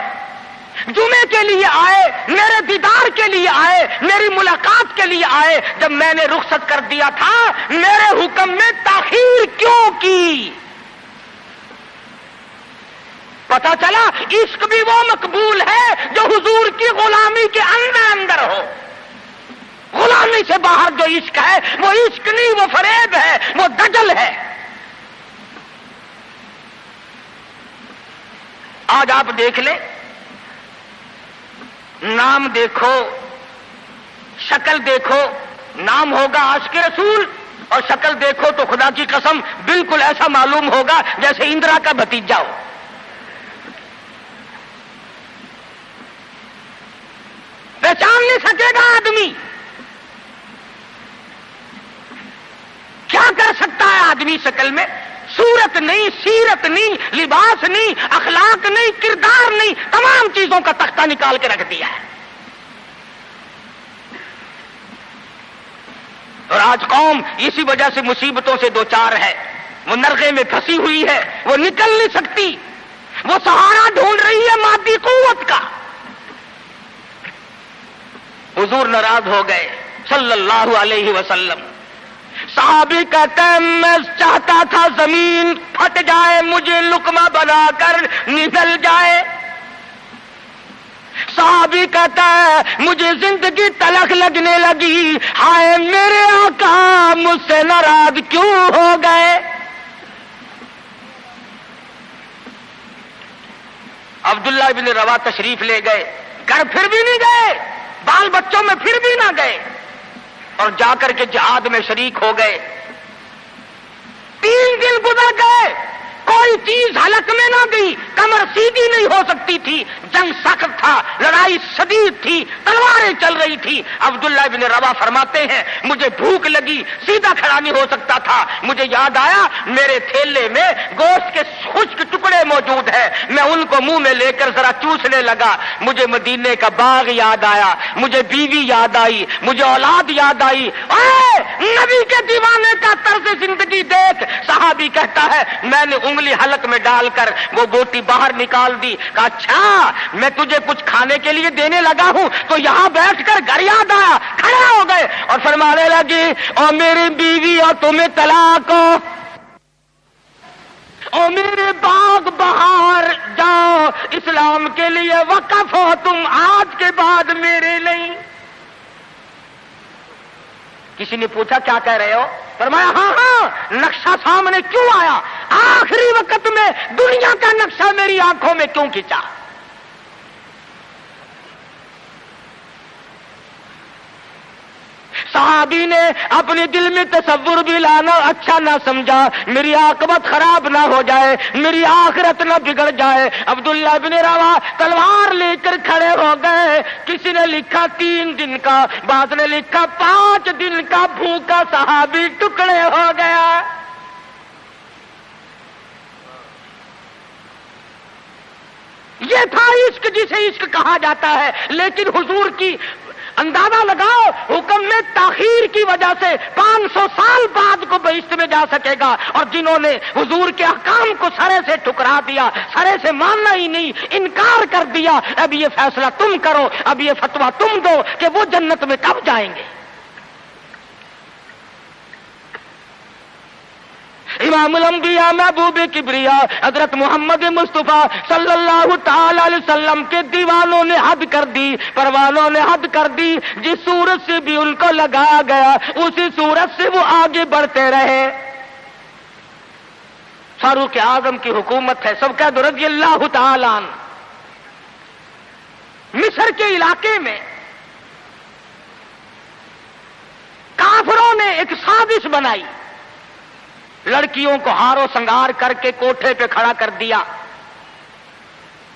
جمعے کے لیے آئے، میرے دیدار کے لیے آئے، میری ملاقات کے لیے آئے، جب میں نے رخصت کر دیا تھا میرے حکم میں تاخیر کیوں کی؟ پتہ چلا عشق بھی وہ مقبول ہے جو حضور کی غلامی کے اندر ہو۔ غلامی سے باہر جو عشق ہے وہ عشق نہیں، وہ فریب ہے، وہ دجل ہے۔ آج آپ دیکھ لیں، نام دیکھو، شکل دیکھو، نام ہوگا عاشق رسول اور شکل دیکھو تو خدا کی قسم بالکل ایسا معلوم ہوگا جیسے اندرا کا بھتیجا ہو۔ پہچان نہیں سکے گا آدمی۔ کیا کر سکتا ہے آدمی شکل میں؟ صورت نہیں، سیرت نہیں، لباس نہیں، اخلاق نہیں، کردار نہیں، تمام چیزوں کا تختہ نکال کے رکھ دیا ہے۔ اور آج قوم اسی وجہ سے مصیبتوں سے دوچار ہے، وہ نرغے میں پھنسی ہوئی ہے، وہ نکل نہیں سکتی، وہ سہارا ڈھونڈ رہی ہے مادی قوت کا۔ حضور ناراض ہو گئے صلی اللہ علیہ وسلم۔ صحابی کہتے ہیں میں چاہتا تھا زمین پھٹ جائے، مجھے لقمہ بنا کر نگل جائے۔ صحابی کہتا ہے مجھے زندگی تلخ لگنے لگی، ہائے میرے آقا مجھ سے ناراض کیوں ہو گئے؟ عبداللہ بن روا تشریف لے گئے، گھر پھر بھی نہیں گئے، بال بچوں میں پھر بھی نہ گئے، اور جا کر کے جہاد میں شریک ہو گئے۔ 3 دن گزر گئے، کوئی چیز حلق میں نہ گئی، کمر سیدھی نہیں ہو سکتی تھی، جنگ سخت تھا، لڑائی شدید تھی، تلواریں چل رہی تھی۔ عبداللہ بن روا فرماتے ہیں مجھے بھوک لگی، سیدھا کھڑا نہیں ہو سکتا تھا، مجھے یاد آیا میرے تھیلے میں گوشت کے خشک ٹکڑے موجود ہیں، میں ان کو منہ میں لے کر ذرا چوسنے لگا، مجھے مدینے کا باغ یاد آیا، مجھے بیوی یاد آئی، مجھے اولاد یاد آئی۔ اے نبی کے دیوانے کا طرز زندگی دیکھ۔ صحابی کہتا ہے میں نے انگلی حلق میں ڈال کر وہ بوٹی باہر نکال دی، کہا اچھا میں تجھے کچھ کھانے کے لیے دینے لگا ہوں تو یہاں بیٹھ کر گھر یاد آیا، کھڑے ہو گئے اور فرمانے لگی اور میری بیوی اور تمہیں طلاق ہو، اور میرے باغ بہار جاؤ، اسلام کے لیے وقف ہو تم، آج کے بعد میرے نہیں۔ کسی نے پوچھا کیا کہہ رہے ہو؟ فرمایا ہاں ہاں نقشہ سامنے کیوں آیا، آخری وقت میں دنیا کا نقشہ میری آنکھوں میں کیوں کھینچا؟ صحابی نے اپنے دل میں تصور بھی لانا اچھا نہ سمجھا، میری عاقبت خراب نہ ہو جائے، میری آخرت نہ بگڑ جائے۔ عبداللہ بن روا تلوار لے کر کھڑے ہو گئے، کسی نے لکھا 3 دن کا، بعض نے لکھا 5 دن کا بھوکا صحابی ٹکڑے ہو گیا۔ یہ تھا عشق جسے عشق کہا جاتا ہے، لیکن حضور کی اندازہ لگاؤ حکم میں تاخیر کی وجہ سے 500 سال بعد کو بہشت میں جا سکے گا، اور جنہوں نے حضور کے احکام کو سرے سے ٹھکرا دیا، سرے سے ماننا ہی نہیں، انکار کر دیا، اب یہ فیصلہ تم کرو، اب یہ فتویٰ تم دو کہ وہ جنت میں کب جائیں گے۔ امام الانبیاء محبوب کبریا حضرت محمد مصطفیٰ صلی اللہ تعالی علیہ وسلم کے دیوانوں نے حد کر دی، پروانوں نے حد کر دی، جس صورت سے بھی ان کو لگایا گیا اسی صورت سے وہ آگے بڑھتے رہے۔ فاروق اعظم کی حکومت ہے، سب کہہ دو رضی اللہ تعالی عنہ۔ مصر کے علاقے میں کافروں نے ایک سازش بنائی، لڑکیوں کو ہار و سنگار کر کے کوٹھے پہ کھڑا کر دیا۔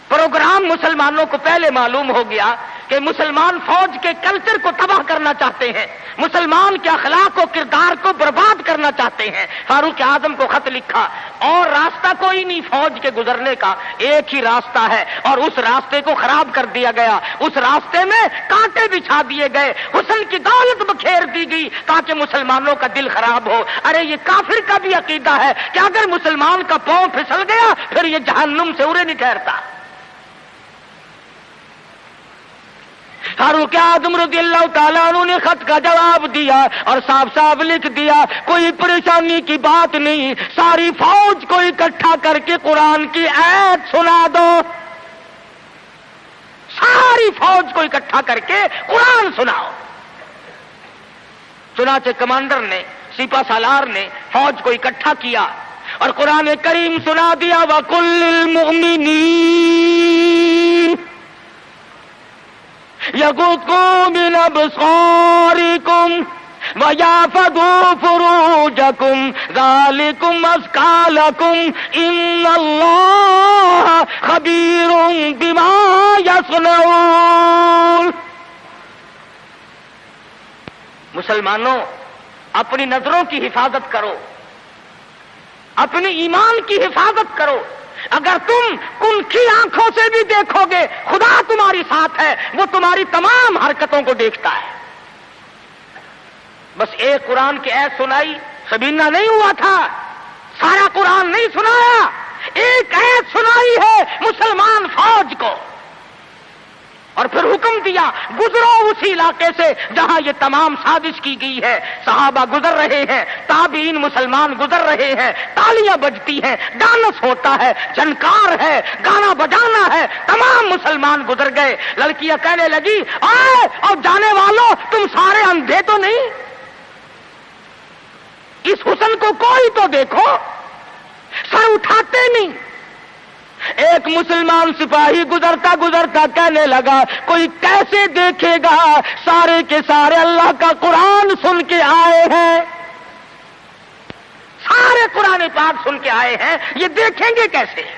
پروگرام مسلمانوں کو پہلے معلوم ہو گیا کہ مسلمان فوج کے کلچر کو تباہ کرنا چاہتے ہیں، مسلمان کے اخلاق و کردار کو برباد کرنا چاہتے ہیں۔ فاروق اعظم کو خط لکھا، اور راستہ کوئی نہیں فوج کے گزرنے کا، ایک ہی راستہ ہے، اور اس راستے کو خراب کر دیا گیا، اس راستے میں کانٹے بچھا دیے گئے، حسن کی دولت بکھیر دی گئی تاکہ مسلمانوں کا دل خراب ہو۔ ارے یہ کافر کا بھی عقیدہ ہے کہ اگر مسلمان کا پاؤں پھسل گیا پھر یہ جہنم سے ارے نہیں ٹھہرتا۔ فاروق اعظم رضی اللہ تعالیٰ عنہ نے خط کا جواب دیا اور صاف صاف لکھ دیا کوئی پریشانی کی بات نہیں، ساری فوج کو اکٹھا کر کے قرآن کی آیت سنا دو، ساری فوج کو اکٹھا کر کے قرآن سناؤ۔ چنانچہ کمانڈر نے، سپہ سالار نے فوج کو اکٹھا کیا اور قرآن کریم سنا دیا، وَقُلْ لِلْمُؤْمِنِينَ يغضوا من أبصاركم ويحفظوا فروجكم ذلكم أزكى لكم إن الله خبير بما يصنعون۔ مسلمانوں اپنی نظروں کی حفاظت کرو، اپنی ایمان کی حفاظت کرو۔ اگر تم کنکھی آنکھوں سے بھی دیکھو گے خدا تمہاری ساتھ ہے، وہ تمہاری تمام حرکتوں کو دیکھتا ہے۔ بس ایک قرآن کی آیت سنائی سبینہ نہیں ہوا تھا، سارا قرآن نہیں سنایا، ایک آیت سنائی ہے مسلمان فوج کو، اور پھر حکم دیا گزرو اسی علاقے سے جہاں یہ تمام سازش کی گئی ہے. صحابہ گزر رہے ہیں, تابعین مسلمان گزر رہے ہیں, تالیاں بجتی ہیں, ڈانس ہوتا ہے, جھنکار ہے, گانا بجانا ہے, تمام مسلمان گزر گئے. لڑکیاں کہنے لگی آئے اور جانے والوں تم سارے اندھے تو نہیں, اس حسن کو کوئی تو دیکھو. سر اٹھاتے نہیں. ایک مسلمان سپاہی گزرتا گزرتا کہنے لگا کوئی کیسے دیکھے گا, سارے کے سارے اللہ کا قرآن سن کے آئے ہیں, سارے قرآن پاک سن کے آئے ہیں, یہ دیکھیں گے کیسے؟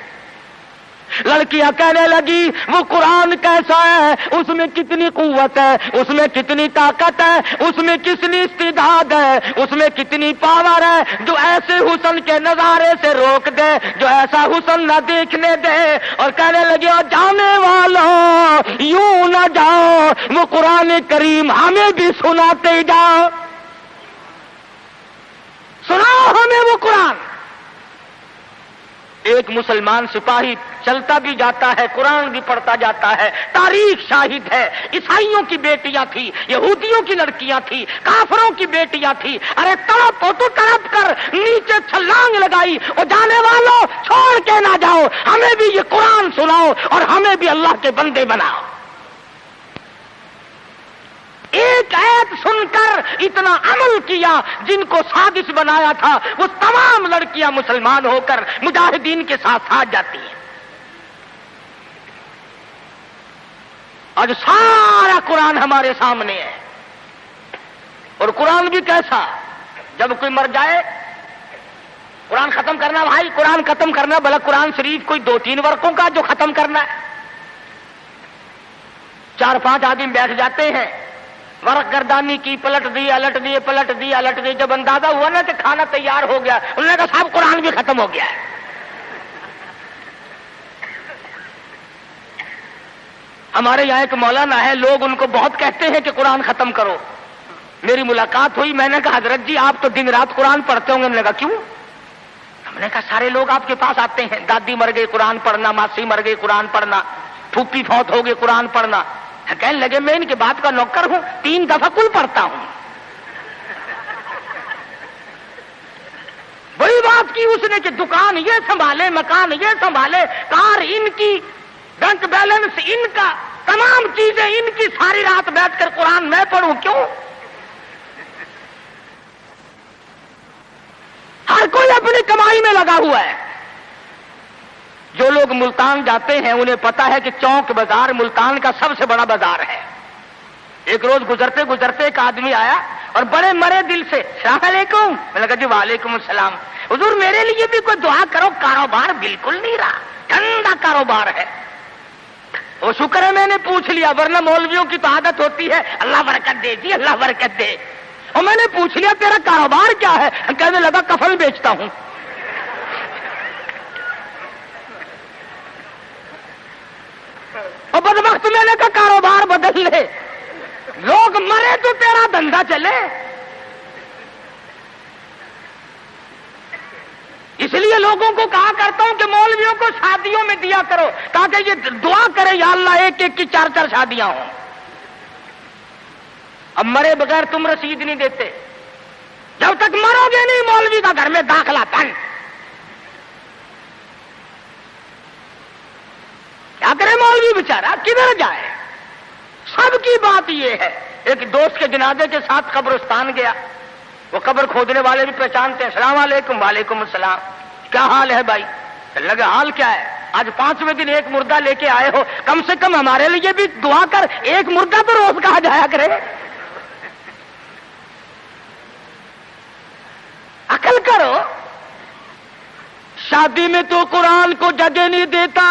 لڑکیاں کہنے لگی وہ قرآن کیسا ہے, اس میں کتنی قوت ہے, اس میں کتنی طاقت ہے, اس میں کتنی استعداد ہے, اس میں کتنی پاور ہے, جو ایسے حسن کے نظارے سے روک دے, جو ایسا حسن نہ دیکھنے دے. اور کہنے لگے اور جانے والوں یوں نہ جاؤ, وہ قرآن کریم ہمیں بھی سناتے جاؤ, سناؤ ہمیں وہ قرآن. ایک مسلمان سپاہی چلتا بھی جاتا ہے, قرآن بھی پڑھتا جاتا ہے. تاریخ شاہد ہے, عیسائیوں کی بیٹیاں تھی, یہودیوں کی لڑکیاں تھی, کافروں کی بیٹیاں تھی. ارے تڑپ ہو تو تڑپ کر نیچے چھلانگ لگائی, اور جانے والوں چھوڑ کے نہ جاؤ, ہمیں بھی یہ قرآن سناؤ اور ہمیں بھی اللہ کے بندے بناؤ. ایک ایت سن کر اتنا عمل کیا, جن کو سازش بنایا تھا وہ تمام لڑکیاں مسلمان ہو کر مجاہدین کے ساتھ ساتھ جاتی ہیں. آج سارا قرآن ہمارے سامنے ہے. اور قرآن بھی کیسا, جب کوئی مر جائے قرآن ختم کرنا, بھائی قرآن ختم کرنا, بھلا قرآن شریف کوئی 2-3 ورقوں کا جو ختم کرنا ہے. 4-5 آدمی بیٹھ جاتے ہیں, ورق گردانی کی, پلٹ دی الٹ دی, پلٹ دی الٹ دی. جب اندازہ ہوا نا کہ کھانا تیار ہو گیا, انہوں نے کہا صاحب قرآن بھی ختم ہو گیا ہے. ہمارے یہاں ایک مولانا ہے, لوگ ان کو بہت کہتے ہیں کہ قرآن ختم کرو. میری ملاقات ہوئی, میں نے کہا حضرت جی آپ تو دن رات قرآن پڑھتے ہوں گے. انہوں نے کہا کیوں؟ ہم نے کہا سارے لوگ آپ کے پاس آتے ہیں, دادی مر گئی قرآن پڑھنا, ماسی مر گئی قرآن پڑھنا, پھوپھی فوت ہو گئی قرآن پڑھنا. کہنے لگے میں ان کی بات کا نوکر ہوں, 3 دفعہ کل پڑھتا ہوں. بڑی بات کی اس نے کہ دکان یہ سنبھالے, مکان یہ سنبھالے, کار ان کی, بینک بیلنس ان کا, تمام چیزیں ان کی, ساری رات بیٹھ کر قرآن میں پڑھوں کیوں؟ ہر کوئی اپنی کمائی میں لگا ہوا ہے. جو لوگ ملتان جاتے ہیں انہیں پتا ہے کہ چوک بازار ملتان کا سب سے بڑا بازار ہے. ایک روز گزرتے گزرتے ایک آدمی آیا اور بڑے مرے دل سے السلام علیکم. میں نے کہا جی وعلیکم السلام. حضور میرے لیے بھی کوئی دعا کرو, کاروبار بالکل نہیں رہا, ٹھنڈا کاروبار ہے. وہ شکر ہے میں نے پوچھ لیا, ورنہ مولویوں کی تو عادت ہوتی ہے اللہ برکت دے جی اللہ برکت دے. اور میں نے پوچھ لیا تیرا کاروبار کیا ہے؟ کہنے لگا کفن بیچتا ہوں. اور بدبخت میں نے کہا کاروبار بدل لے, لوگ مرے تو تیرا دھندا چلے. اس لیے لوگوں کو کہا کرتا ہوں کہ مولویوں کو شادیوں میں دیا کرو تاکہ یہ دعا کرے یا اللہ ایک ایک کی 4-4 شادیاں ہوں. اب مرے بغیر تم رسید نہیں دیتے, جب تک مرو گے نہیں مولوی کا گھر میں داخلہ بند. کیا کرے مولوی بیچارہ, کدھر جائے؟ سب کی بات یہ ہے. ایک دوست کے جنازے کے ساتھ قبرستان گیا, وہ قبر کھودنے والے بھی پہچانتے ہیں. السلام علیکم. وعلیکم السلام. کیا حال ہے بھائی؟ لگا حال کیا ہے, آج 5ویں دن ایک مردہ لے کے آئے ہو, کم سے کم ہمارے لیے بھی دعا کر, ایک مردہ تو روز کہا جایا کرے. عقل کرو. شادی میں تو قرآن کو جگہ نہیں دیتا,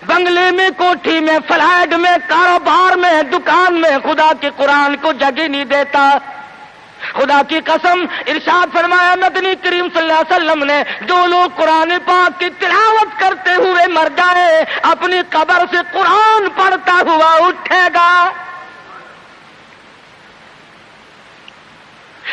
بنگلے میں, کوٹھی میں, فلیٹ میں, کاروبار میں, دکان میں خدا کے قرآن کو جگہ نہیں دیتا. خدا کی قسم ارشاد فرمایا مدنی کریم صلی اللہ علیہ وسلم نے, جو لوگ قرآن پاک کی تلاوت کرتے ہوئے مر جائے اپنی قبر سے قرآن پڑھتا ہوا اٹھے گا.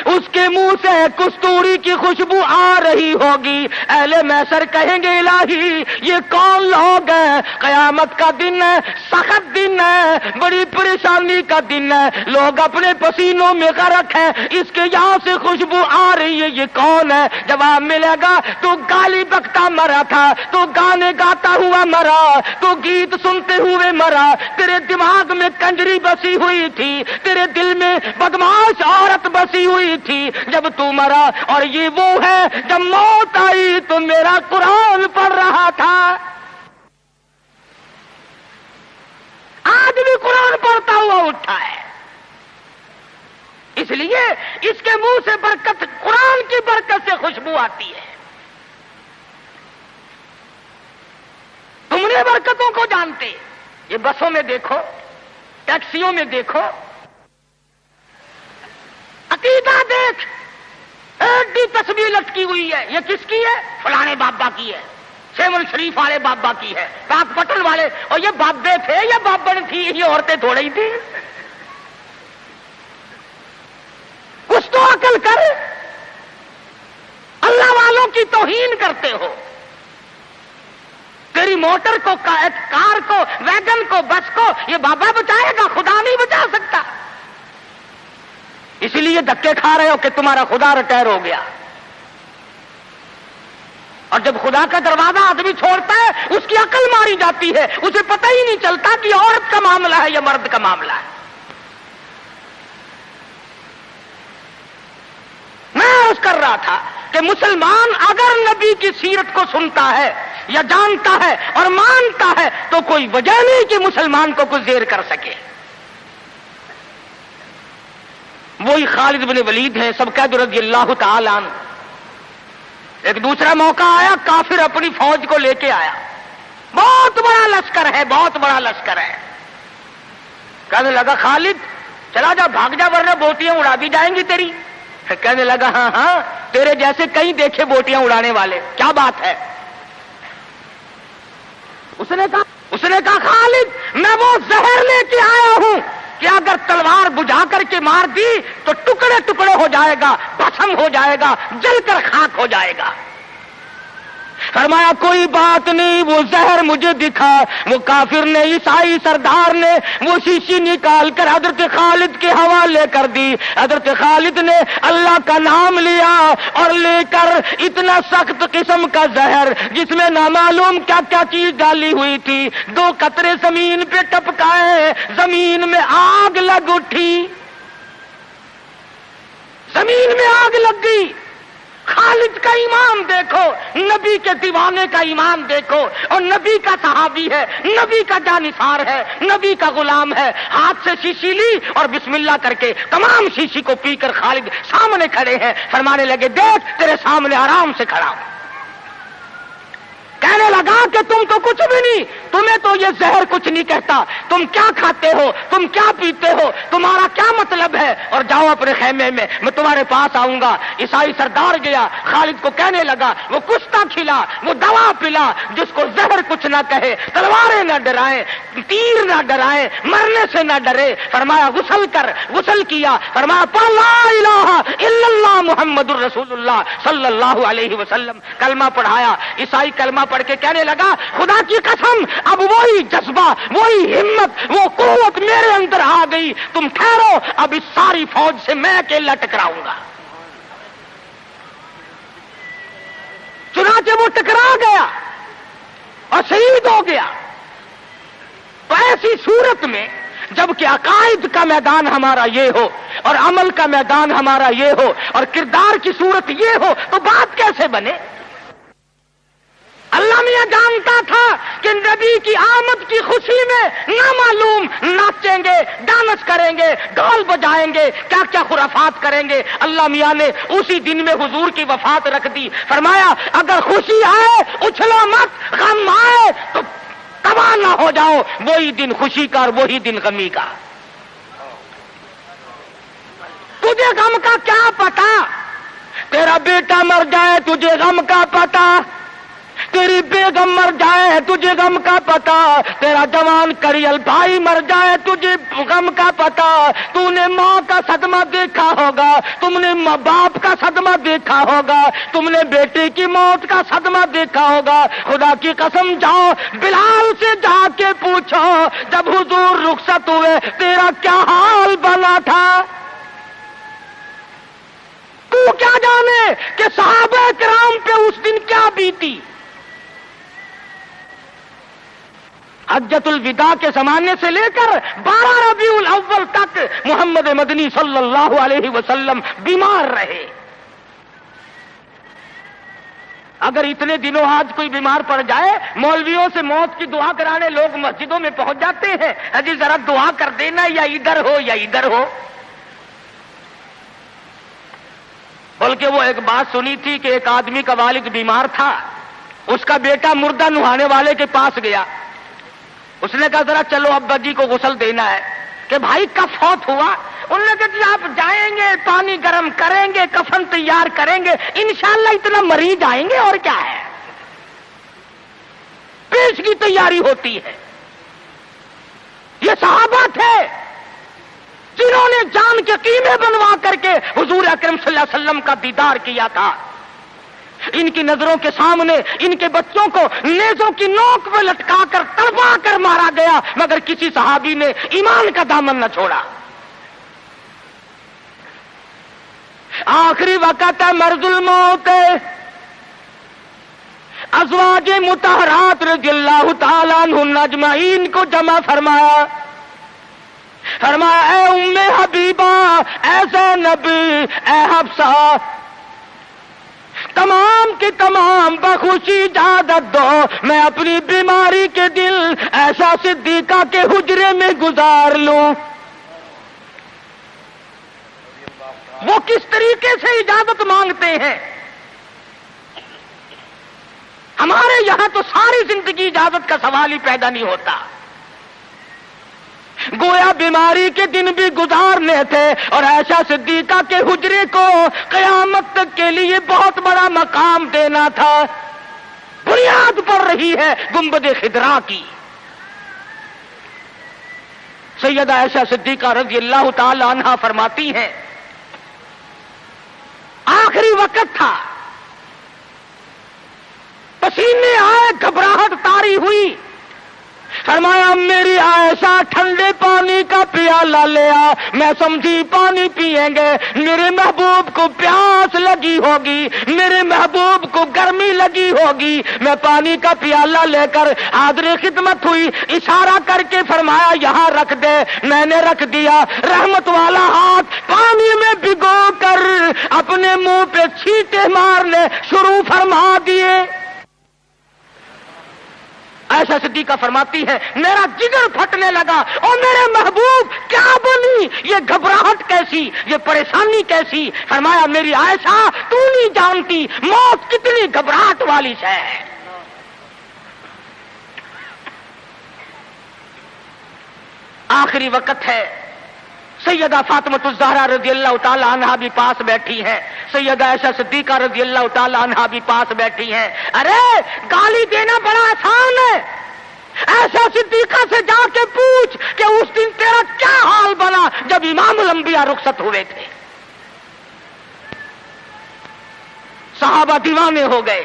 اس اس کے منہ سے کستوری کی خوشبو آ رہی ہوگی. اہل محشر کہیں گے الہی یہ کون لوگ ہیں؟ قیامت کا دن ہے، سخت دن ہے، بڑی پریشانی کا دن ہے، لوگ اپنے پسینوں میں غرق ہیں، اس کے یہاں سے خوشبو آ رہی ہے، یہ کون ہے؟ جواب ملے گا تو گالی بکتا مرا تھا، تو گانے گاتا ہوا مرا، تو گیت سنتے ہوئے مرا، تیرے دماغ میں کنجری بسی ہوئی تھی، تیرے دل میں بدماش عورت بسی ہوئی تھی جب تو مرا. اور یہ وہ ہے جب موت آئی تو میرا قرآن پڑھ رہا تھا. آج بھی قرآن پڑھتا ہوا اٹھا ہے. اس لیے اس کے منہ سے برکت، قرآن کی برکت سے خوشبو آتی ہے. تم نے برکتوں کو جانتے. یہ بسوں میں دیکھو، ٹیکسیوں میں دیکھو، عقیدہ دیکھ، ایڈی تصویر لٹکی ہوئی ہے. یہ کس کی ہے؟ فلانے بابا کی ہے، شیمن شریف والے بابا کی ہے، پاک پٹن والے. اور یہ بابے تھے یا بابن تھی؟ یہ عورتیں تھوڑی ہی تھی. کچھ تو عقل کر. اللہ والوں کی توہین کرتے ہو. تیری موٹر کو، کار کو، ویگن کو، بس کو یہ بابا بچائے گا، خدا نہیں بچا سکتا. اسی لیے دھکے کھا رہے ہو کہ تمہارا خدا ریٹائر ہو گیا. اور جب خدا کا دروازہ آدمی چھوڑتا ہے اس کی عقل ماری جاتی ہے، اسے پتہ ہی نہیں چلتا کہ عورت کا معاملہ ہے یا مرد کا معاملہ ہے. میں عرض کر رہا تھا کہ مسلمان اگر نبی کی سیرت کو سنتا ہے یا جانتا ہے اور مانتا ہے تو کوئی وجہ نہیں کہ مسلمان کو کچھ زیر کر سکے. وہی خالد بن ولید ہیں سب قید رضی اللہ تعالی عنہ. ایک دوسرا موقع آیا، کافر اپنی فوج کو لے کے آیا، بہت بڑا لشکر ہے، بہت بڑا لشکر ہے. کہنے لگا خالد چلا جا، بھاگ جا ورنہ بوٹیاں اڑا دی جائیں گی تیری. کہنے لگا ہاں ہاں تیرے جیسے کئی دیکھے بوٹیاں اڑانے والے، کیا بات ہے؟ اس نے کہا خالد میں وہ زہر لے کے آیا ہوں کہ اگر تلوار بجھا کر کے مار دی تو ٹکڑے ٹکڑے ہو جائے گا، بھسم ہو جائے گا، جل کر خاک ہو جائے گا. فرمایا کوئی بات نہیں، وہ زہر مجھے دکھا. وہ کافر نے، عیسائی سردار نے وہ شیشی نکال کر حضرت خالد کے حوالے کر دی. حضرت خالد نے اللہ کا نام لیا اور لے کر اتنا سخت قسم کا زہر جس میں نامعلوم کیا کیا چیز ڈالی ہوئی تھی، 2 قطرے زمین پہ ٹپکائے، زمین میں آگ لگ اٹھی، زمین میں آگ لگ گئی. خالد کا ایمان دیکھو، نبی کے دیوانے کا ایمان دیکھو، اور نبی کا صحابی ہے، نبی کا جانثار ہے، نبی کا غلام ہے. ہاتھ سے شیشی لی اور بسم اللہ کر کے تمام شیشی کو پی کر خالد سامنے کھڑے ہیں. فرمانے لگے دیکھ تیرے سامنے آرام سے کھڑا ہوں. کہنے لگا کہ تم تو کچھ بھی نہیں، تمہیں تو یہ زہر کچھ نہیں کہتا، تم کیا کھاتے ہو، تم کیا پیتے ہو، تمہارا کیا مطلب ہے، اور جاؤ اپنے خیمے میں تمہارے پاس آؤں گا. عیسائی سردار گیا، خالد کو کہنے لگا وہ کشتہ کھلا، وہ دوا پلا، جس کو زہر کچھ نہ کہے، تلواریں نہ ڈرائیں، تیر نہ ڈرائیں، مرنے سے نہ ڈرے. فرمایا غسل کر، غسل کیا. فرمایا پڑھ لا الہ الا اللہ محمد الرسول اللہ صلی اللہ علیہ وسلم. کلمہ پڑھایا. عیسائی کلمہ پڑھ کے کہنے لگا خدا کی قسم اب وہی جذبہ، وہی ہمت، وہ قوت میرے اندر آ گئی. تم ٹھہرو، اب اس ساری فوج سے میں اکیلا ٹکراؤں گا. چنانچہ وہ ٹکرا گیا اور شہید ہو گیا. تو ایسی صورت میں جبکہ عقائد کا میدان ہمارا یہ ہو اور عمل کا میدان ہمارا یہ ہو اور کردار کی صورت یہ ہو تو بات کیسے بنے؟ اللہ میاں جانتا تھا کہ نبی کی آمد کی خوشی میں نامعلوم ناچیں گے، ڈانس کریں گے، ڈھول بجائیں گے، کیا کیا خرافات کریں گے. اللہ میاں نے اسی دن میں حضور کی وفات رکھ دی. فرمایا اگر خوشی آئے اچھلو مت، غم آئے تو تباہ نہ ہو جاؤ. وہی دن خوشی کا اور وہی دن غمی کا. تجھے غم کا کیا پتا؟ تیرا بیٹا مر جائے تجھے غم کا پتا، تیری بیگم مر جائے تجھے غم کا پتا، تیرا جوان کڑیل بھائی مر جائے تجھے غم کا پتا، تو نے ماں کا صدمہ دیکھا ہوگا، تم نے باپ کا صدمہ دیکھا ہوگا، تم نے بیٹے کی موت کا صدمہ دیکھا ہوگا۔ خدا کی قسم جاؤ بلال سے جا کے پوچھو جب حضور رخصت ہوئے تیرا کیا حال بنا تھا۔ تو کیا جانے کہ صحابہ کرام پہ اس دن کیا بیتی۔ حجۃ الوداع کے زمانے سے لے کر 12 ربیع الاول تک محمد مدنی صلی اللہ علیہ وسلم بیمار رہے۔ اگر اتنے دنوں آج کوئی بیمار پڑ جائے، مولویوں سے موت کی دعا کرانے لوگ مسجدوں میں پہنچ جاتے ہیں، اجی ذرا دعا کر دینا یا ادھر ہو یا ادھر ہو۔ بلکہ وہ ایک بات سنی تھی کہ ایک آدمی کا والد بیمار تھا، اس کا بیٹا مردہ نہانے والے کے پاس گیا، اس نے کہا ذرا چلو ابا جی کو غسل دینا ہے، کہ بھائی کب فوت ہوا؟ انہوں نے کہا جی آپ جائیں گے پانی گرم کریں گے کفن تیار کریں گے انشاءاللہ اتنا مریض آئیں گے اور کیا ہے، پیش کی تیاری ہوتی ہے۔ یہ صحابہ تھے جنہوں نے جان کے قیمے بنوا کر کے حضور اکرم صلی اللہ علیہ وسلم کا دیدار کیا تھا۔ ان کی نظروں کے سامنے ان کے بچوں کو نیزوں کی نوک پہ لٹکا کر تڑپا کر مارا گیا، مگر کسی صحابی نے ایمان کا دامن نہ چھوڑا۔ آخری وقت ہے مرض الموت، ازواج مطہرات رضی اللہ تعالیٰ عنہن اجمعین کو جمع فرمایا، فرمایا اے ام حبیبہ، اے زینب، اے حفصہ، تمام کے تمام بخوشی اجازت دو میں اپنی بیماری کے دل ایسا صدیقہ کے حجرے میں گزار لوں۔ وہ کس طریقے سے اجازت مانگتے ہیں؟ ہمارے یہاں تو ساری زندگی اجازت کا سوال ہی پیدا نہیں ہوتا، گویا بیماری کے دن بھی گزارنے تھے، اور ایسا صدیقہ کے حجرے کو قیامت تک کے لیے بہت بڑا مقام دینا تھا۔ بنیاد پڑ رہی ہے گنبد خضرا کی۔ سیدہ عائشہ صدیقہ رضی اللہ تعالی عنہا فرماتی ہیں آخری وقت تھا، پسینے آئے، گھبراہٹ طاری ہوئی، فرمایا میری عائشہ ٹھنڈے پانی کا پیالہ لیا، میں سمجھی پانی پیئیں گے، میرے محبوب کو پیاس لگی ہوگی، میرے محبوب کو گرمی لگی ہوگی، میں پانی کا پیالہ لے کر حاضر خدمت ہوئی، اشارہ کر کے فرمایا یہاں رکھ دے، میں نے رکھ دیا، رحمت والا ہاتھ پانی میں بھگو کر اپنے منہ پہ چھینٹے مارنے شروع فرما دیے۔ عائشہ صدیقہ فرماتی ہے میرا جگر پھٹنے لگا، اور میرے محبوب کیا بنی، یہ گھبراہٹ کیسی، یہ پریشانی کیسی؟ فرمایا میری عائشہ تو نہیں جانتی موت کتنی گھبراہٹ والی ہے۔ آخری وقت ہے، سیدہ فاطمہ الزہرا رضی اللہ تعالی عنہا بھی پاس بیٹھی ہیں، سیدہ عائشہ صدیقہ رضی اللہ تعالی عنہا بھی پاس بیٹھی ہیں۔ ارے گالی دینا بڑا آسان ہے، ایسا صدیقہ سے جا کے پوچھ کہ اس دن تیرا کیا حال بنا جب امام الانبیاء رخصت ہوئے تھے۔ صحابہ دیوانے ہو گئے،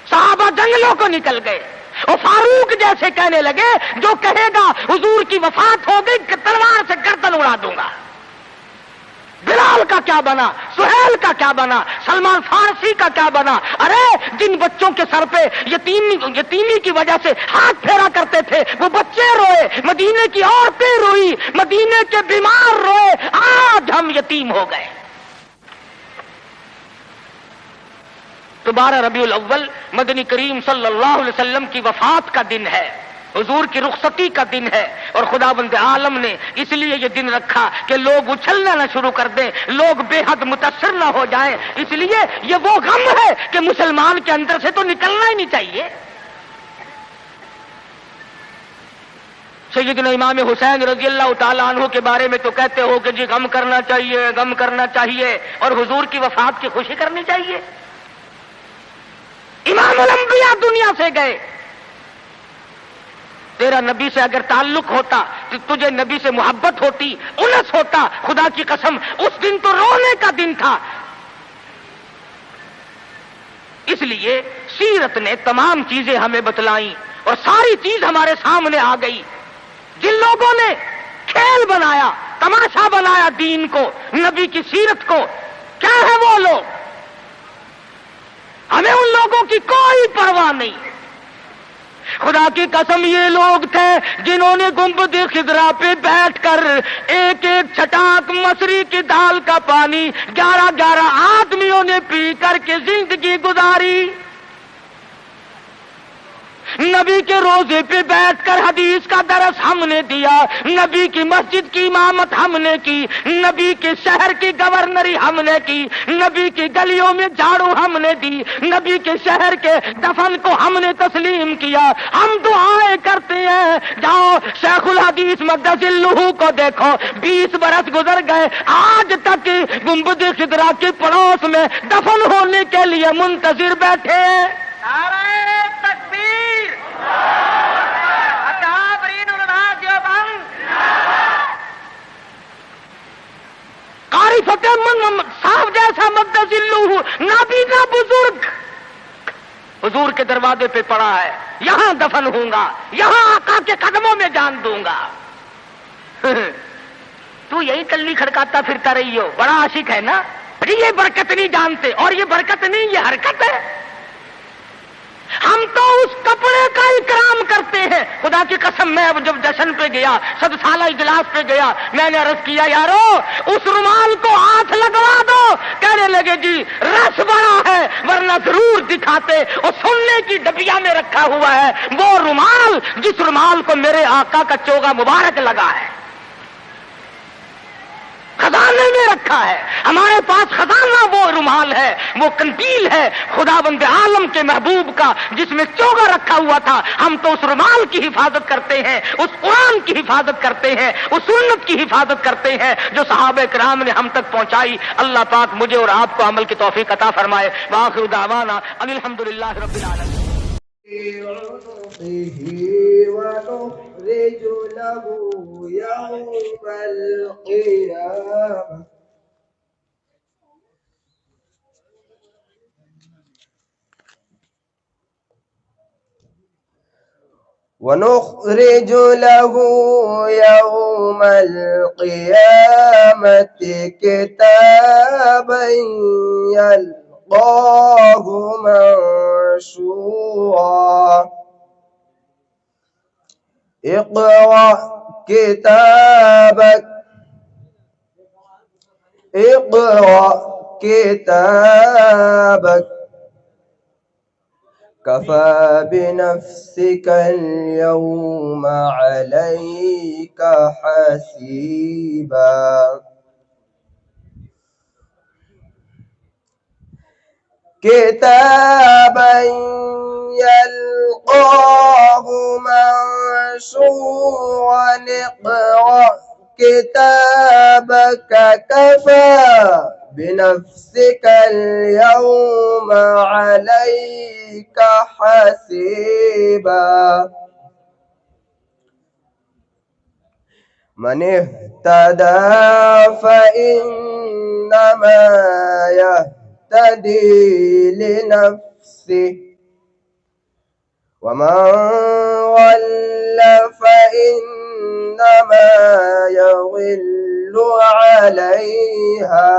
صحابہ جنگلوں کو نکل گئے، اور فاروق جیسے کہنے لگے جو کہے گا حضور کی وفات ہو گئی تلوار سے گردن اڑا دوں گا۔ بلال کا کیا بنا، سہیل کا کیا بنا، سلمان فارسی کا کیا بنا؟ ارے جن بچوں کے سر پہ یتیمی کی وجہ سے ہاتھ پھیرا کرتے تھے وہ بچے روئے، مدینے کی عورتیں روئی، مدینے کے بیمار روئے، آج ہم یتیم ہو گئے۔ تو 12 ربیع الاول مدنی کریم صلی اللہ علیہ وسلم کی وفات کا دن ہے، حضور کی رخصتی کا دن ہے، اور خداوند عالم نے اس لیے یہ دن رکھا کہ لوگ اچھلنا نہ شروع کر دیں، لوگ بے حد متاثر نہ ہو جائیں، اس لیے یہ وہ غم ہے کہ مسلمان کے اندر سے تو نکلنا ہی نہیں چاہیے۔ سیدنا امام حسین رضی اللہ تعالیٰ عنہ کے بارے میں تو کہتے ہو کہ جی غم کرنا چاہیے، غم کرنا چاہیے، اور حضور کی وفات کی خوشی کرنی چاہیے۔ امام الانبیاء دنیا سے گئے. تیرا نبی سے اگر تعلق ہوتا، تجھے نبی سے محبت ہوتی، انس ہوتا، خدا کی قسم اس دن تو رونے کا دن تھا. اس لیے سیرت نے تمام چیزیں ہمیں بتلائیں اور ساری چیز ہمارے سامنے آ گئی. جن لوگوں نے کھیل بنایا، تماشا بنایا دین کو، نبی کی سیرت کو، کیا ہے وہ لوگ؟ ہمیں ان لوگوں کی کوئی پرواہ نہیں. خدا کی قسم یہ لوگ تھے جنہوں نے گنبد خضرا پہ بیٹھ کر ایک ایک چھٹاک مصری کی دال کا پانی 11 آدمیوں نے پی کر کے زندگی گزاری. نبی کے روزے پہ بیٹھ کر حدیث کا درس ہم نے دیا، نبی کی مسجد کی امامت ہم نے کی، نبی کے شہر کی گورنری ہم نے کی، نبی کی گلیوں میں جھاڑو ہم نے دی، نبی کے شہر کے دفن کو ہم نے تسلیم کیا. ہم دعائیں کرتے ہیں. جاؤ شیخ الحدیث مقدس کو دیکھو، 20 برس گزر گئے، آج تک گنبد خضرا کے پڑوس میں دفن ہونے کے لیے منتظر بیٹھے ہیں. نعرہ تکبیر، اکابرین علماء دیوبند. قاری فتح من صاحب جیسا مقدس نابینا بزرگ حضور کے دروازے پہ پڑا ہے، یہاں دفن ہوں گا، یہاں آقا کے قدموں میں جان دوں گا. تو یہی کلی کھڑکاتا پھرتا رہی ہو، بڑا عاشق ہے نا. یہ برکت نہیں جانتے، اور یہ برکت نہیں، یہ حرکت ہے. ہم تو اس کپڑے کا اکرام کرتے ہیں. خدا کی قسم میں جب جشن پہ گیا، 100 سالہ اجلاس پہ گیا، میں نے عرض کیا یارو اس رومال کو ہاتھ لگوا دو. کہنے لگے جی رس بڑا ہے ورنہ ضرور دکھاتے، اور سننے کی ڈبیا میں رکھا ہوا ہے وہ رومال جس رومال کو میرے آقا کا چوگا مبارک لگا ہے، خزانے میں رکھا ہے. ہمارے پاس خزانہ وہ رومال ہے، وہ کنٹیل ہے خداوند عالم کے محبوب کا جس میں چوگا رکھا ہوا تھا. ہم تو اس رومال کی حفاظت کرتے ہیں، اس قرآن کی حفاظت کرتے ہیں، اس سنت کی حفاظت کرتے ہیں جو صحابہ کرام نے ہم تک پہنچائی. اللہ پاک مجھے اور آپ کو عمل کی توفیق عطا فرمائے. وآخر دعوانا ان الحمدللہ رب العالمین. ونخرج له يوم القيامة ونخرج له يوم القيامة كتابا يلقاه منشورا اقرأ كتابك كفى بنفسك اليوم عليك حسيبا كتابا يلقاه منشورا اقرأ كتابك كفى بنفسك اليوم عليك حسيبا من اهتدى فإنما يهتدي لنفسه ومن ضل فإنما يضل عليها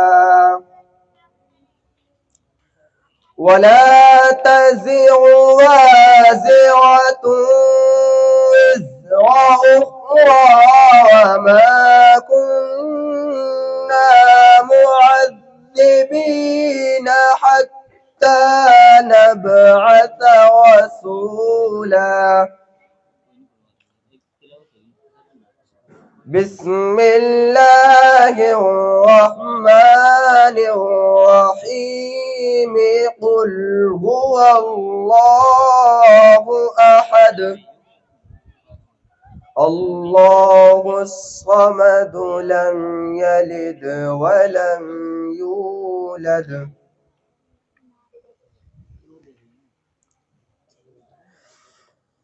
ولا تزر وازرة وزر أخرى وما كنا معذبين حتى نبعث رسولا بسم الله الرحمن الرحيم قل هو الله أحد الله الصمد لم يلد ولم يولد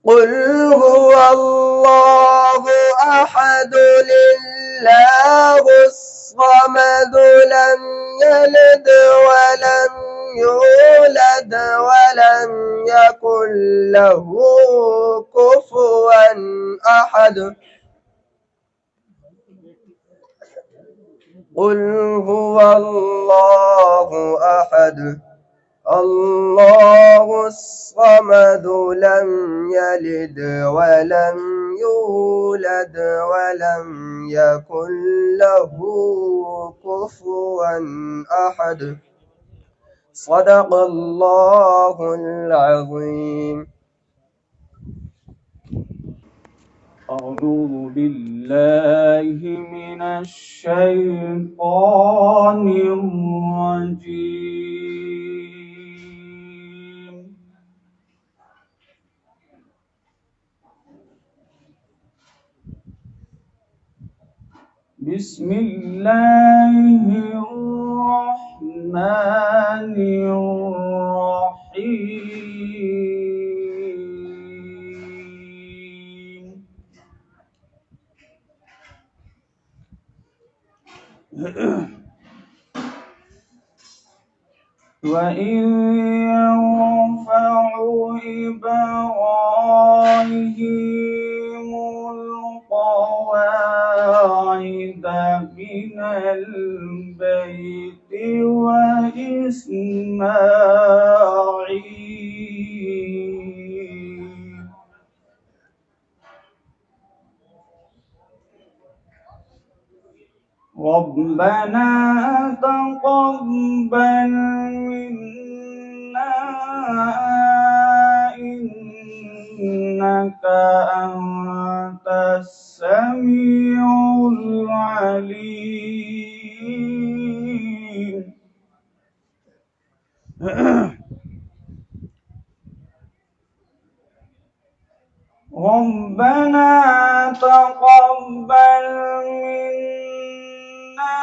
قل هو الله أحد الله الصمد لم يلد ولم يولد ولم يكن له كفوا أحد قل هو الله أحد الله الصمد لم يلد ولم يولد ولم يكن له كفوا أحد صدق الله العظيم. أعوذ بالله من الشيطان الرجيم. بسم الله الرحمن الرحيم. وإذ يرفع إبراهيم القواعد من البيت وإسماعيل ربنا تقبل منا إنك أنت السميع العليم. ربنا تقبل منا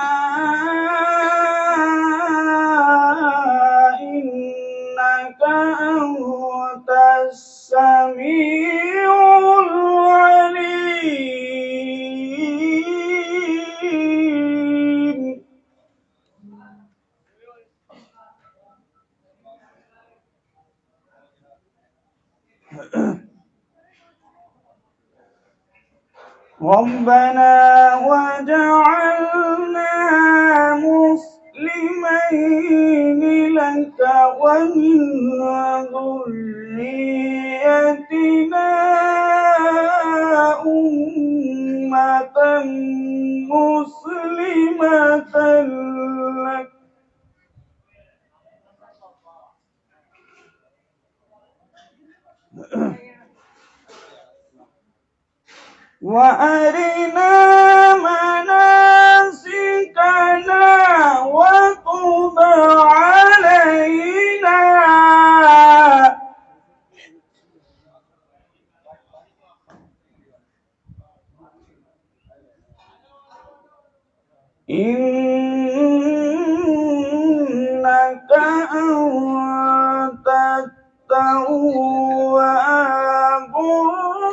إنك أنت السميع العليم. ربنا وجعلنا مسلمين لك ومن ذريتنا أمة مسلمة لك وأرنا مناسكنا وتب علينا إنك أنت التواب الرحيم.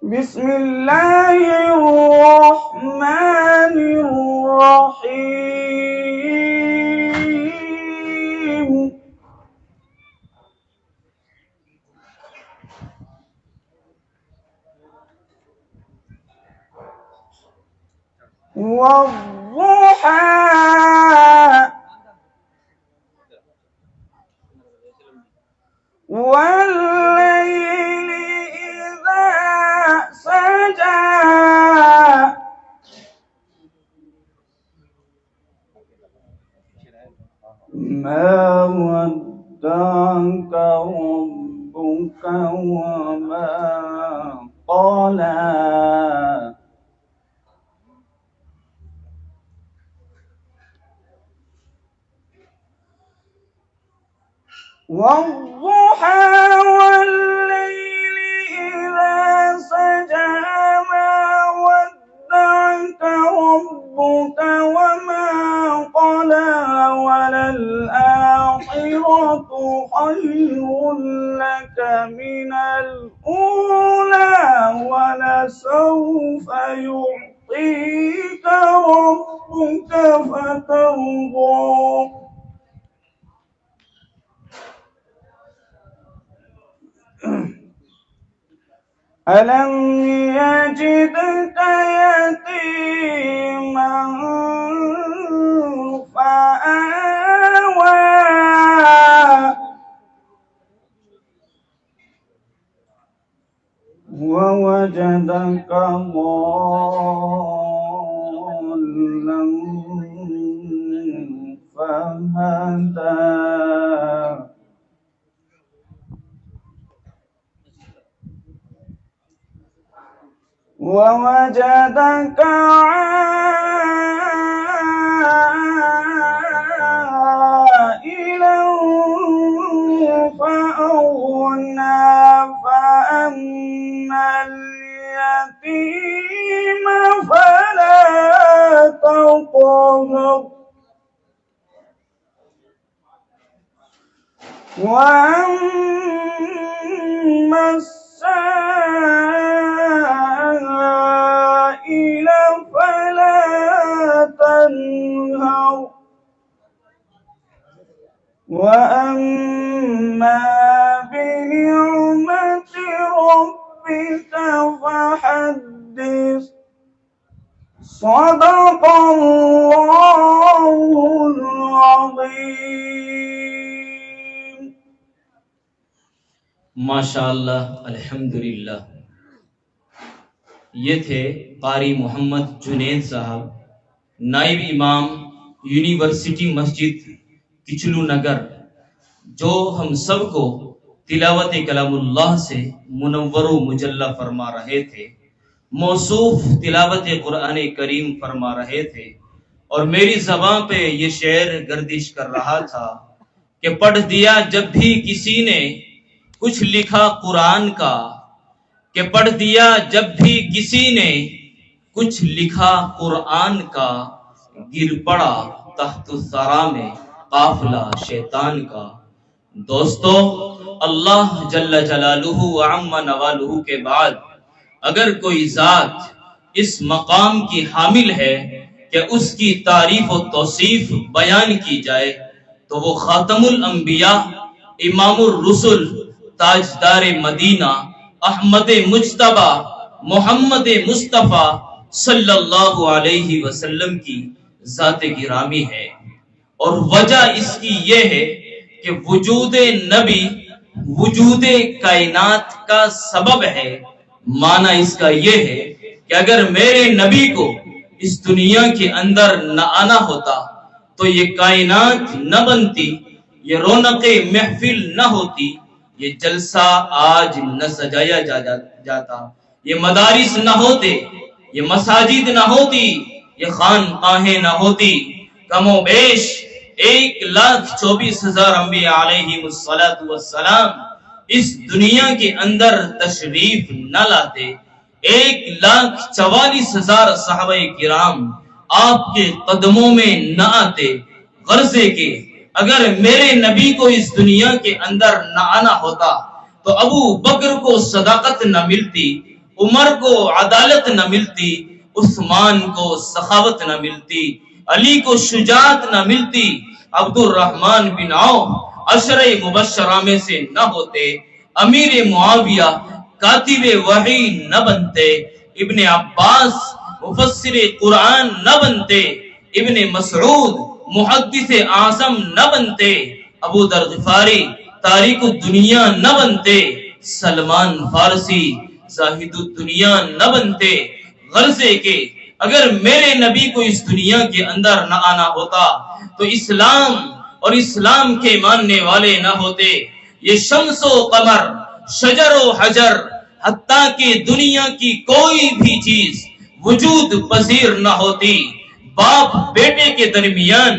بسم الله الرحمن الرحيم. والضحى والليل إذا سجى ما ودعك ربك وما قلى والضحى والليل إذا سجى ما ودعك ربك وما قلى وللآخرة خير لك من الأولى ولسوف يعطيك ربك فترضى ألم يجدك يتيما فآوى ووجدك ضالا فهدى ووجدك عائلا فأغنى فأما اليتيم فلا تقهر وأما السائل فلا تنهر وأما بنعمة ربك فحدث صدق الله العظيم. ماشاءاللہ الحمدللہ. یہ تھے قاری محمد جنید صاحب، نائب امام یونیورسٹی مسجد کچلو نگر، جو ہم سب کو تلاوت کلام اللہ سے منور و مجلہ فرما رہے تھے، موصوف تلاوت قرآن کریم فرما رہے تھے. اور میری زبان پہ یہ شعر گردش کر رہا تھا کہ پڑھ دیا جب بھی کسی نے کچھ لکھا قرآن کا، کہ پڑھ دیا جب بھی کسی نے کچھ لکھا قرآن کا، گر پڑا تحت الثری میں قافلہ شیطان کا. دوستو، اللہ جل جلالہ و عم نوالہ کے بعد اگر کوئی ذات اس مقام کی حامل ہے کہ اس کی تعریف و توصیف بیان کی جائے تو وہ خاتم الانبیاء، امام الرسل، تاجدار مدینہ، احمد مجتبی، محمد مصطفیٰ صلی اللہ علیہ وسلم کی ذات گرامی ہے. اور وجہ اس کی یہ ہے کہ وجود نبی وجود کائنات کا سبب ہے. معنی اس کا یہ ہے کہ اگر میرے نبی کو اس دنیا کے اندر نہ آنا ہوتا تو یہ کائنات نہ بنتی، یہ رونق محفل نہ ہوتی، یہ جلسہ آج نہ سجایا جاتا، یہ مدارس نہ ہوتے، یہ مساجد نہ ہوتی، یہ خانقاہیں نہ ہوتی. کم و بیش 1,24,000 انبیاء علیہم السلام اس دنیا کے اندر تشریف نہ لاتے. 1,44,000 صحابہ کرام آپ کے قدموں میں نہ آتے. غرضے کے اگر میرے نبی کو اس دنیا کے اندر نہ آنا ہوتا تو ابو بکر کو صداقت نہ ملتی، عمر کو عدالت نہ ملتی، عثمان کو سخاوت نہ ملتی، علی کو شجاعت نہ ملتی، عبد الرحمن بن عوف عشرہ مبشرہ میں سے نہ ہوتے، امیر معاویہ کاتب وحی نہ بنتے، ابن عباس مفسر قرآن نہ بنتے، ابن مسعود محدث اعظم نہ بنتے، ابو ذر غفاری تاریخ الدنیا نہ بنتے، سلمان فارسی زاہد الدنیا نہ بنتے. غرضے کے اگر میرے نبی کو اس دنیا کے اندر نہ آنا ہوتا تو اسلام اور اسلام کے ماننے والے نہ ہوتے. یہ شمس و قمر، شجر و حجر، حتیٰ کہ دنیا کی کوئی بھی چیز وجود پذیر نہ ہوتی. باپ بیٹے کے درمیان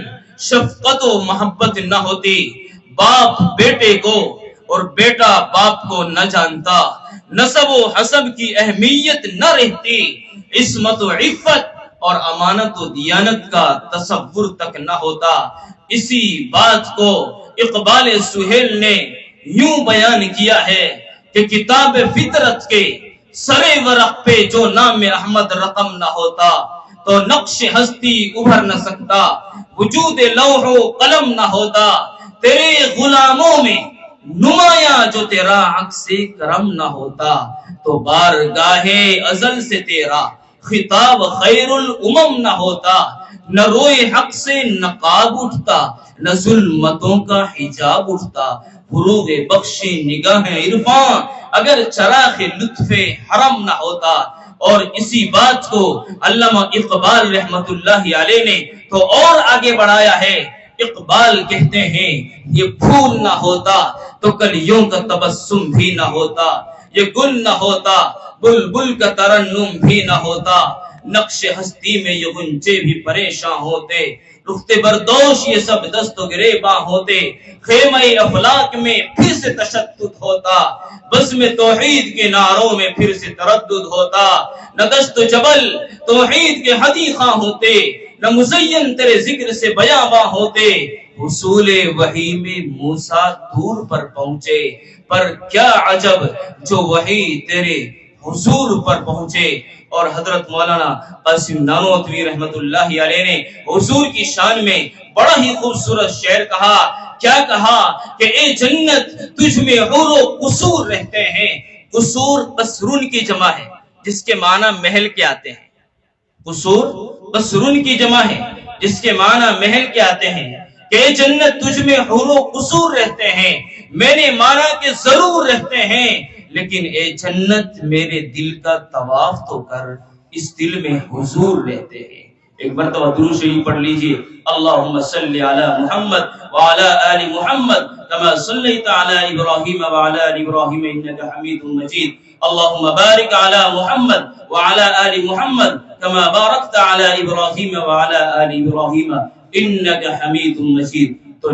شفقت و محبت نہ ہوتی، باپ بیٹے کو اور بیٹا باپ کو نہ جانتا، نسب و حسب کی اہمیت نہ رہتی، عصمت و عفت اور امانت و دیانت کا تصور تک نہ ہوتا۔ اسی بات کو اقبال سہیل نے یوں بیان کیا ہے کہ کتاب فطرت کے سرے ورق پہ جو نام احمد رقم نہ ہوتا تو نقش ہستی ابھر نہ سکتا، وجود لوح و قلم نہ ہوتا، تیرے غلاموں میں نمایاں جو تیرا عکس کرم نہ ہوتا تو بارگاہ ازل سے تیرا خطاب خیر الامم نہ ہوتا، نہ روئے حق سے نقاب اٹھتا، نہ ظلمتوں کا حجاب اٹھتا، فروغ بخشی نگاہ عرفاں اگر چراغ لطف حرم نہ ہوتا۔ اور اسی بات کو علامہ اقبال رحمت اللہ علیہ نے تو اور آگے بڑھایا ہے۔ اقبال کہتے ہیں یہ پھول نہ ہوتا تو کلیوں کا تبسم بھی نہ ہوتا، یہ گل نہ ہوتا بلبل کا ترنم بھی نہ ہوتا، نقش ہستی میں یہ غنچے بھی پریشاں ہوتے، رخت بردوش یہ سب دست و گریباں ہوتے، خیمہ افلاک میں پھر سے تشدد ہوتا، بزم توحید کے نعروں میں پھر سے تردد ہوتا، نہ دشت و جبل توحید کے حدیقاں ہوتے، نہ مزین تیرے ذکر سے بیاباں ہوتے، حصول وحی میں موسیٰ دور پر پہنچے، پر کیا عجب جو وحی تیرے حضور پر پہنچے۔ اور حضرت مولانا قاسم نانوتوی رحمت اللہ علیہ نے حضور کی شان میں بڑا ہی خوبصورت شعر کہا، کیا کہا کہ اے جنت تجھ میں حور و قصور رہتے ہیں۔ قصور قصرون کی جمع ہے جس کے معنی محل کے آتے ہیں، قصور قصرون کی جمع ہے جس کے معنی محل کے آتے ہیں کہ اے جنت تجھ میں حور و قصور رہتے ہیں۔ میں نے مانا کہ ضرور رہتے ہیں، لیکن اے جنت میرے دل کا طواف تو کر، اس دل میں حضور رہتے ہیں۔ ایک مرتبہ درود شریف پڑھ لیجئے، اللہم صلی علی محمد وعلی آل محمد کما صلیت علی ابراہیم وعلی آل ابراہیم انکا حمید مجید، اللہم بارک علی محمد وعلی آل محمد کما بارکت علی ابراہیم وعلی آل ابراہیم انکا حمید مجید۔ تو